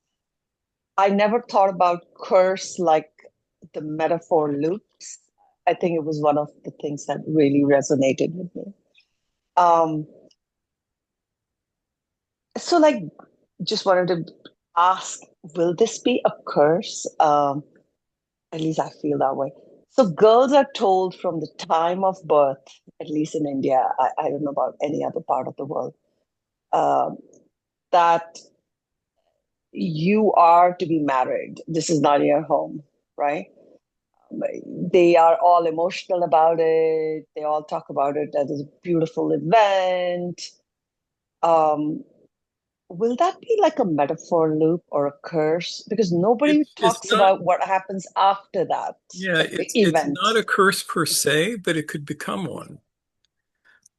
[SPEAKER 4] I never thought about curse like the metaphor loops, I think it was one of the things that really resonated with me. So, like, just wanted to ask, will this be a curse? At least I feel that way. So, girls are told from the time of birth, at least in India, I don't know about any other part of the world, um, that you are to be married. This is not your home, right? They are all emotional about it. They all talk about it as a beautiful event. Um, will that be like a metaphor loop or a curse? Because nobody
[SPEAKER 2] It's
[SPEAKER 4] talks
[SPEAKER 2] not.
[SPEAKER 4] about what happens after that
[SPEAKER 2] Yeah, it's
[SPEAKER 4] event.
[SPEAKER 2] not a curse per se, but it could become one.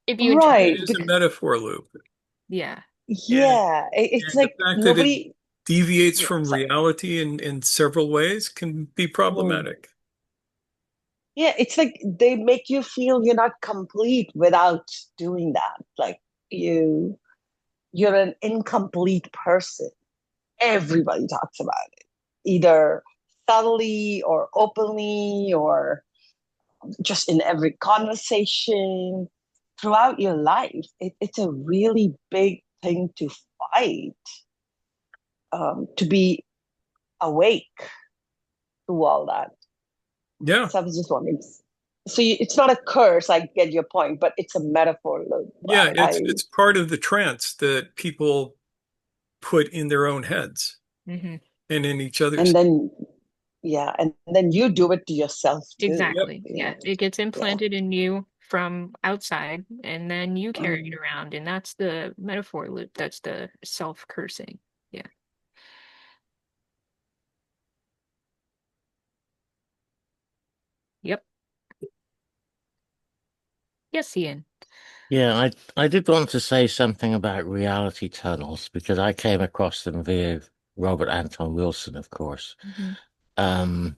[SPEAKER 1] If you interpret,
[SPEAKER 2] It
[SPEAKER 4] Right.
[SPEAKER 2] is a metaphor loop.
[SPEAKER 1] yeah.
[SPEAKER 2] And,
[SPEAKER 4] Yeah. It's
[SPEAKER 2] and the
[SPEAKER 4] like
[SPEAKER 2] fact that it
[SPEAKER 4] nobody.
[SPEAKER 2] deviates
[SPEAKER 4] Yeah,
[SPEAKER 2] from
[SPEAKER 4] sorry.
[SPEAKER 2] reality in several ways can be
[SPEAKER 4] Mm.
[SPEAKER 2] problematic.
[SPEAKER 4] Yeah, it's like they make you feel you're not complete without doing that. Like you're an incomplete person. Everybody talks about it, either subtly or openly or just in every conversation throughout your life. It's a really big thing to fight, to be awake through all that.
[SPEAKER 2] Yeah.
[SPEAKER 4] So I was just wondering. So it's not a curse, I get your point, but it's a metaphor.
[SPEAKER 2] Yeah, it's part of the trance that people put in their own heads
[SPEAKER 1] Mm-hmm.
[SPEAKER 2] and in each other's.
[SPEAKER 4] And then, yeah, and then you do it to yourself too.
[SPEAKER 2] Yep.
[SPEAKER 1] Exactly.
[SPEAKER 4] You
[SPEAKER 1] Yeah.
[SPEAKER 4] know?
[SPEAKER 1] It gets
[SPEAKER 4] Yeah.
[SPEAKER 1] implanted in you from outside, and then you carry it
[SPEAKER 4] Mm.
[SPEAKER 1] around. And that's the metaphor loop. That's the self-cursing. Yeah. Yep. Yes, Ian.
[SPEAKER 6] Yeah, I did want to say something about reality tunnels because I came across them via Robert Anton Wilson, of course.
[SPEAKER 1] Mm-hmm.
[SPEAKER 6] Um,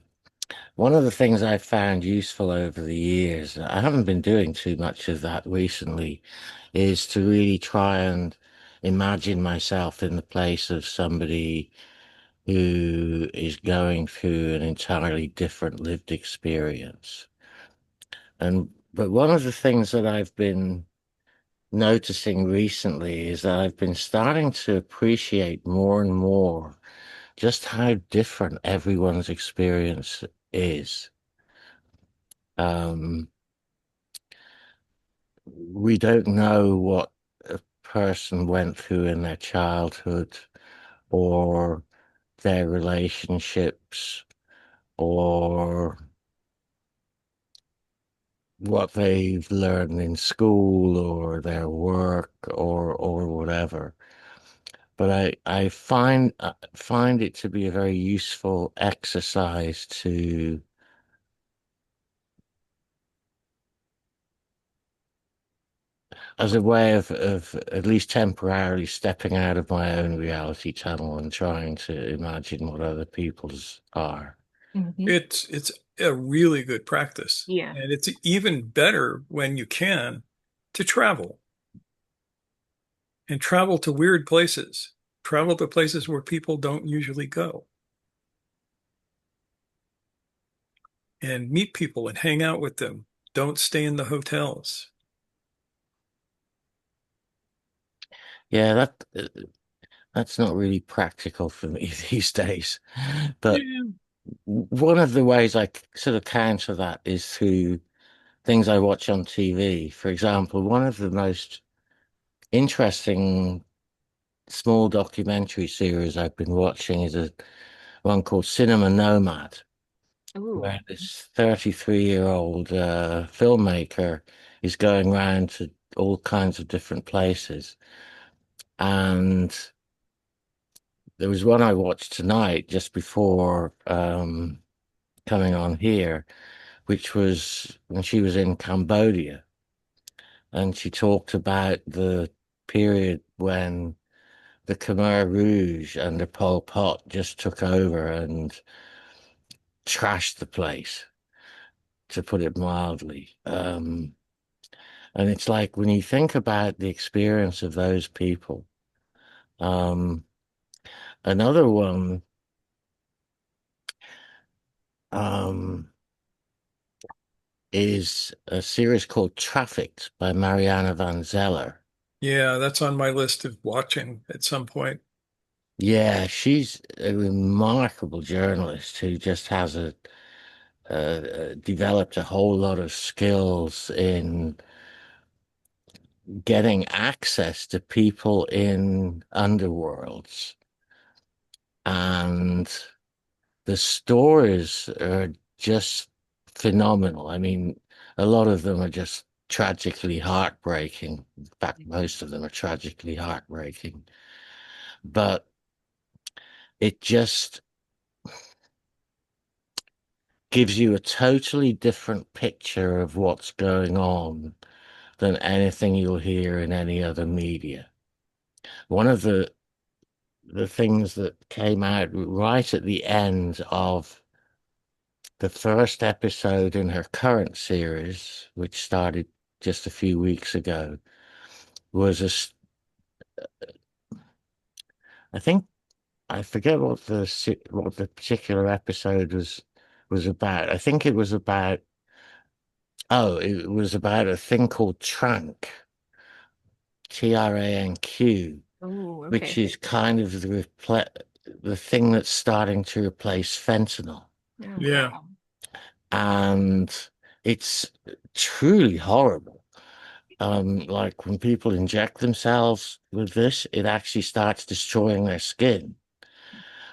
[SPEAKER 6] One of the things I've found useful over the years, I haven't been doing too much of that recently, is to really try and imagine myself in the place of somebody who is going through an entirely different lived experience. But one of the things that I've been noticing recently is that I've been starting to appreciate more and more just how different everyone's experience is. Um, we don't know what a person went through in their childhood or their relationships or what they've learned in school or their work or whatever. But I find it to be a very useful exercise to as a way of at least temporarily stepping out of my own reality tunnel and trying to imagine what other people's are.
[SPEAKER 1] Mhm.
[SPEAKER 2] It's a really good practice.
[SPEAKER 1] Yeah.
[SPEAKER 2] And it's even better when you can to travel and travel to weird places, travel to places where people don't usually go and meet people and hang out with them. Don't stay in the hotels.
[SPEAKER 6] Yeah, that's not really practical for me these days. But
[SPEAKER 2] Yeah.
[SPEAKER 6] one of the ways I sort of counter that is through things I watch on TV. For example, one of the most interesting small documentary series I've been watching is one called Cinema Nomad,
[SPEAKER 1] Ooh.
[SPEAKER 6] where this 33-year-old filmmaker is going around to all kinds of different places. And there was one I watched tonight just before coming on here, which was when she was in Cambodia. And she talked about the period when the Khmer Rouge under Pol Pot just took over and trashed the place, to put it mildly. And it's like when you think about the experience of those people, um, another one um, is a series called Trafficked by Mariana van Zeller.
[SPEAKER 2] Yeah, that's on my list of watching at some point.
[SPEAKER 6] Yeah, she's a remarkable journalist who just has developed a whole lot of skills in getting access to people in underworlds. And the stories are just phenomenal. I mean, a lot of them are just tragically heartbreaking. In fact, most of them are tragically heartbreaking. But it just gives you a totally different picture of what's going on than anything you'll hear in any other media. One of the things that came out right at the end of the first episode in her current series, which started just a few weeks ago, was I think I forget what the particular episode was about. I think it was about it was about a thing called Tranq,
[SPEAKER 1] Oh,
[SPEAKER 6] which
[SPEAKER 1] okay.
[SPEAKER 6] is kind of the thing that's starting to replace fentanyl.
[SPEAKER 1] Oh,
[SPEAKER 2] Yeah.
[SPEAKER 1] wow.
[SPEAKER 6] And it's truly horrible. Like when people inject themselves with this, it actually starts destroying their skin.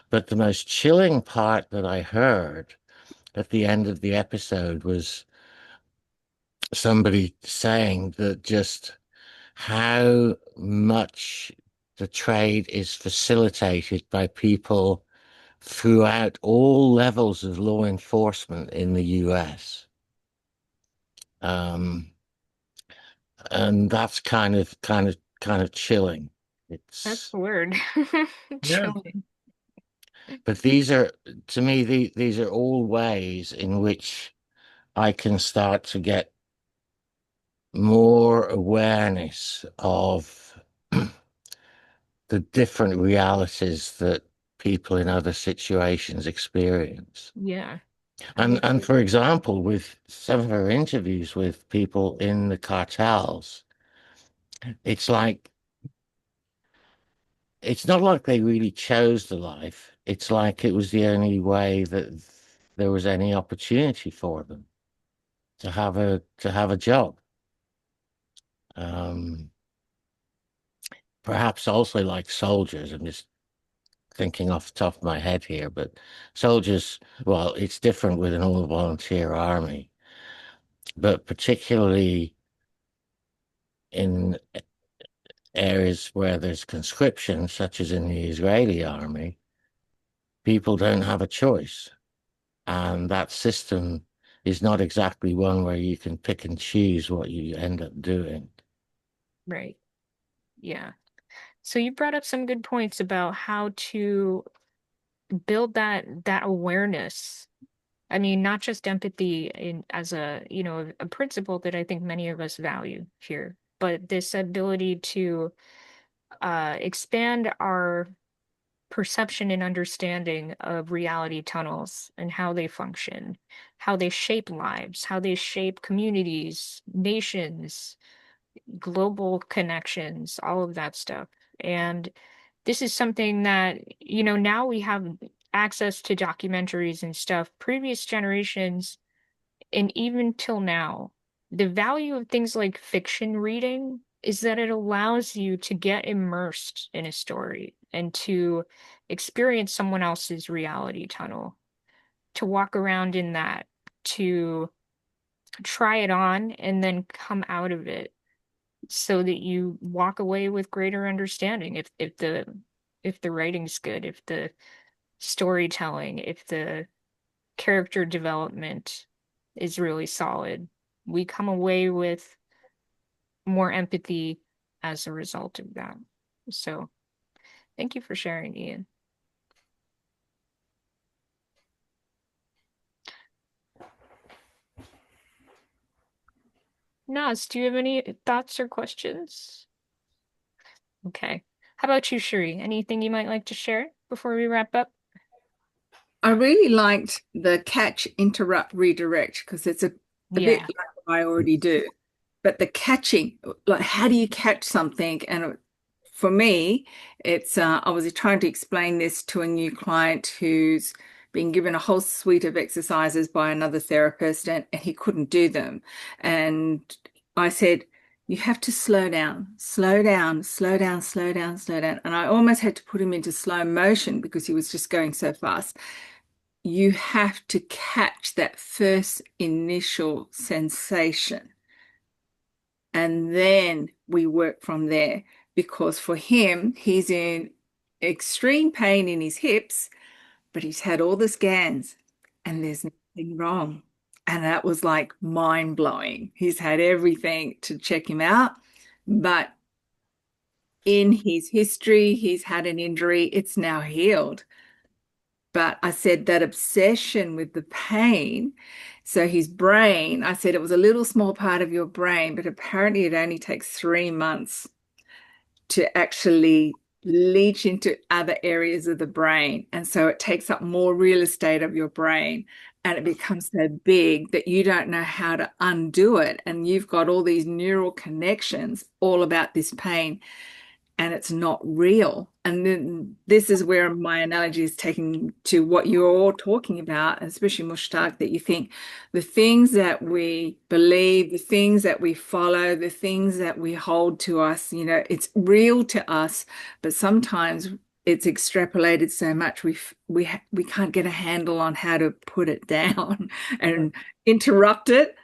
[SPEAKER 6] But the most chilling part that I heard at the end of the episode was somebody saying that just how much the trade is facilitated by people throughout all levels of law enforcement in the US. Um, and that's kind of chilling.
[SPEAKER 1] That's
[SPEAKER 6] It's
[SPEAKER 1] the word.
[SPEAKER 2] Yeah.
[SPEAKER 1] Chilling.
[SPEAKER 6] but these are to me these are all ways in which I can start to get more awareness of the different realities that people in other situations experience.
[SPEAKER 1] Yeah. I
[SPEAKER 6] And
[SPEAKER 1] agree.
[SPEAKER 6] for example, with some of her interviews with people in the cartels, it's like it's not like they really chose the life. It's like it was the only way that there was any opportunity for them to have a job. Um, Perhaps also like soldiers. I'm just thinking off the top of my head here, but soldiers, well, it's different with an all volunteer army, but particularly in areas where there's conscription, such as in the Israeli army, people don't have a choice. And that system is not exactly one where you can pick and choose what you end up doing.
[SPEAKER 1] Right. Yeah. So you brought up some good points about how to build that awareness. I mean, not just empathy in as a, a principle that I think many of us value here, but this ability to expand our perception and understanding of reality tunnels and how they function, how they shape lives, how they shape communities, nations, global connections, all of that stuff. And this is something that, now we have access to documentaries and stuff. Previous generations, and even till now, the value of things like fiction reading is that it allows you to get immersed in a story and to experience someone else's reality tunnel, to walk around in that, to try it on and then come out of it so that you walk away with greater understanding if the writing's good, if the storytelling, if the character development is really solid. We come away with more empathy as a result of that. So, thank you for sharing, Ian. Naz, do you have any thoughts or questions? Okay. How about you, Shuri? Anything you might like to share before we wrap up?
[SPEAKER 5] I really liked the catch, interrupt, redirect, because it's a bit
[SPEAKER 1] Yeah.
[SPEAKER 5] like what I already do. But the catching, like how do you catch something? And for me, it's I was trying to explain this to a new client who's been given a whole suite of exercises by another therapist, and he couldn't do them. And I said, you have to slow down, slow down, slow down, slow down, slow down. And I almost had to put him into slow motion because he was just going so fast. You have to catch that first initial sensation. And then we work from there. Because for him, he's in extreme pain in his hips, but he's had all the scans and there's nothing wrong. And that was like mind blowing. He's had everything to check him out, but in his history, he's had an injury. It's now healed. But I said that obsession with the pain. So his brain, I said it was a little small part of your brain, but apparently it only takes 3 months to actually leach into other areas of the brain. And so it takes up more real estate of your brain and it becomes so big that you don't know how to undo it. And you've got all these neural connections all about this pain and it's not real. And then this is where my analogy is taking to what you're all talking about, especially Mushtaq, that you think the things that we believe, the things that we follow, the things that we hold to us, it's real to us, but sometimes it's extrapolated so much we can't get a handle on how to put it down and interrupt it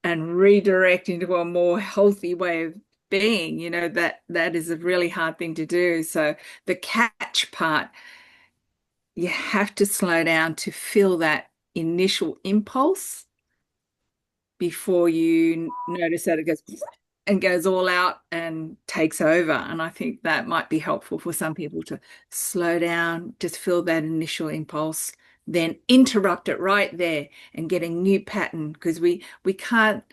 [SPEAKER 5] and redirect into a more healthy way of being, that is a really hard thing to do. So the catch part, you have to slow down to feel that initial impulse before you notice that it goes all out and takes over. And I think that might be helpful for some people to slow down, just feel that initial impulse, then interrupt it right there and get a new pattern because we can't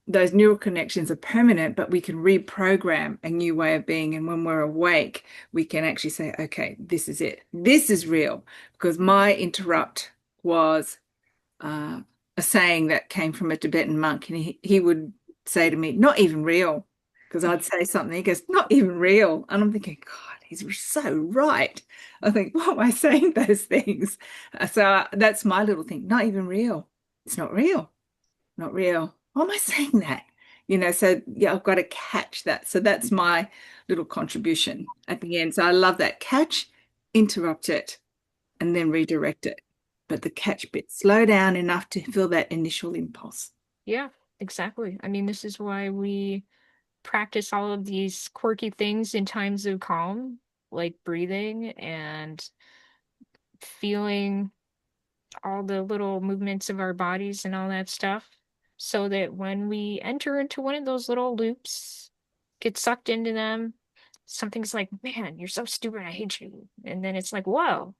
[SPEAKER 5] those neural connections are permanent, but we can reprogram a new way of being. And when we're awake, we can actually say, okay, this is it. This is real. Because my interrupt was a saying that came from a Tibetan monk. And he would say to me, not even real. Because I'd say something, he goes, not even real. And I'm thinking, God, he's so right. I think, why am I saying those things? So that's my little thing, not even real. It's not real. Not real. Why am I saying that? So yeah, I've got to catch that. So that's my little contribution at the end. So I love that catch, interrupt it, and then redirect it. But the catch bit, slow down enough to feel that initial impulse.
[SPEAKER 1] Yeah, exactly. I mean, this is why we practice all of these quirky things in times of calm, like breathing and feeling all the little movements of our bodies and all that stuff, so that when we enter into one of those little loops, get sucked into them, something's like, man, you're so stupid, I hate you. And then it's like, whoa,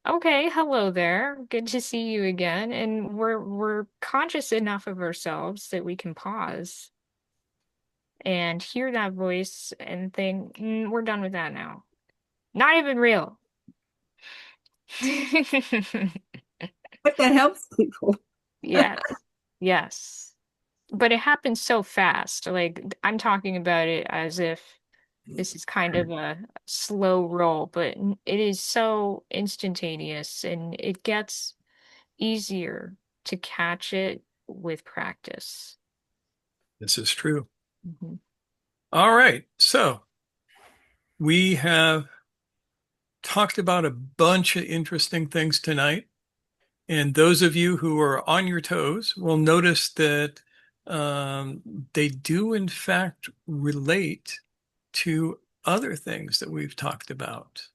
[SPEAKER 1] okay, hello there. Good to see you again. And we're conscious enough of ourselves that we can pause and hear that voice and think, we're done with that now. Not even real.
[SPEAKER 5] But that helps people.
[SPEAKER 1] Yes. Yes. But it happens so fast. Like I'm talking about it as if this is kind of a slow roll, but it is so instantaneous and it gets easier to catch it with practice.
[SPEAKER 2] This is true.
[SPEAKER 1] Mhm.
[SPEAKER 2] All right. So we have talked about a bunch of interesting things tonight. And those of you who are on your toes will notice that they do, in fact, relate to other things that we've talked about.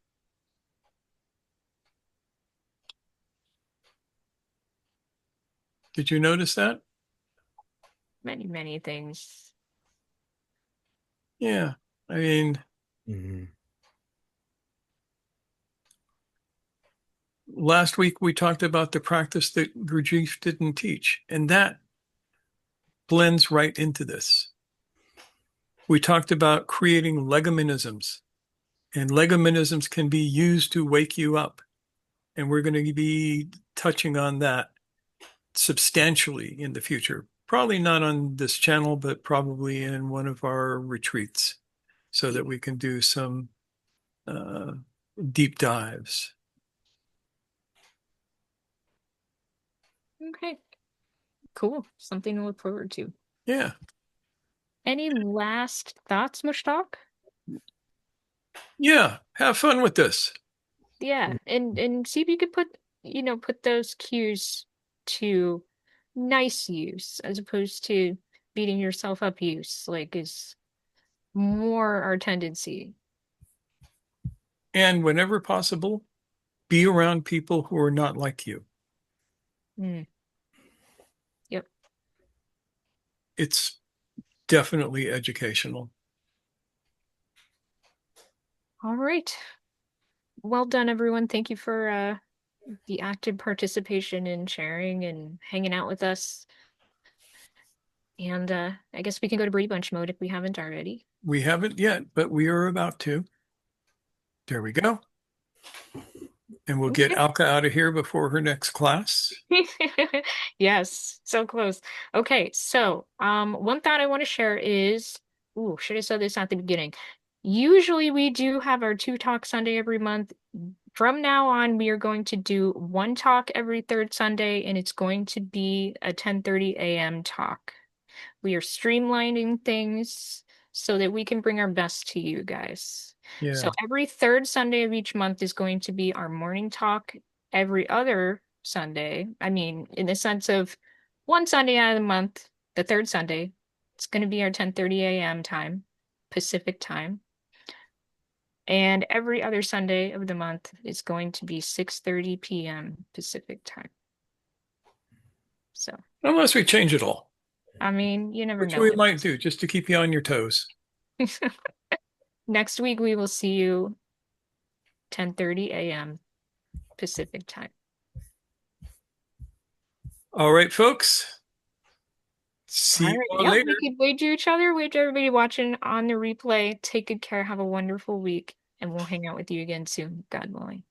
[SPEAKER 2] Did you notice that?
[SPEAKER 1] Many, many things.
[SPEAKER 2] Yeah. I mean, last week we talked about the practice that Gurdjieff didn't teach, and that blends right into this. We talked about creating legomenisms, and legomenisms can be used to wake you up. And we're going to be touching on that substantially in the future. Probably not on this channel, but probably in one of our retreats so that we can do some deep dives.
[SPEAKER 1] Okay. Cool. Something to look forward to.
[SPEAKER 2] Yeah.
[SPEAKER 1] Any last thoughts, Mushtaq?
[SPEAKER 2] Yeah. Have fun with this.
[SPEAKER 1] Yeah, and see if you could put those cues to nice use as opposed to beating yourself up use, like is more our tendency.
[SPEAKER 2] And whenever possible, be around people who are not like you.
[SPEAKER 1] Mm. Yep.
[SPEAKER 2] It's definitely educational.
[SPEAKER 1] All right. Well done, everyone. Thank you for the active participation and sharing and hanging out with us. And I guess we can go to Brady Bunch mode if we haven't already.
[SPEAKER 2] We haven't yet, but we are about to. There we go. And we'll get
[SPEAKER 1] Okay.
[SPEAKER 2] Alka out of here before her next class.
[SPEAKER 1] Yes, so close. Okay, so one thought I want to share is, ooh, should have said this at the beginning. Usually we do have our 2 talk Sunday every month. From now on, we are going to do 1 talk every third Sunday, and it's going to be a 10:30 a.m. talk. We are streamlining things so that we can bring our best to you guys.
[SPEAKER 2] Yeah.
[SPEAKER 1] So every third Sunday of each month is going to be our morning talk. Every other Sunday, I mean, in the sense of one Sunday out of the month, the third Sunday, it's going to be our 10:30 a.m. time, Pacific time. And every other Sunday of the month is going to be 6:30 p.m. Pacific time. So,
[SPEAKER 2] Unless we change it all,
[SPEAKER 1] I mean, you never
[SPEAKER 2] which
[SPEAKER 1] know.
[SPEAKER 2] we might do just to keep you on your toes.
[SPEAKER 1] Next week we will see you 10:30 a.m. Pacific time.
[SPEAKER 2] All right, folks. See
[SPEAKER 1] All
[SPEAKER 2] you
[SPEAKER 1] right.
[SPEAKER 2] all
[SPEAKER 1] Yep,
[SPEAKER 2] later.
[SPEAKER 1] we could wave to each other, wave to everybody watching on the replay. Take good care, have a wonderful week, and we'll hang out with you again soon, God willing.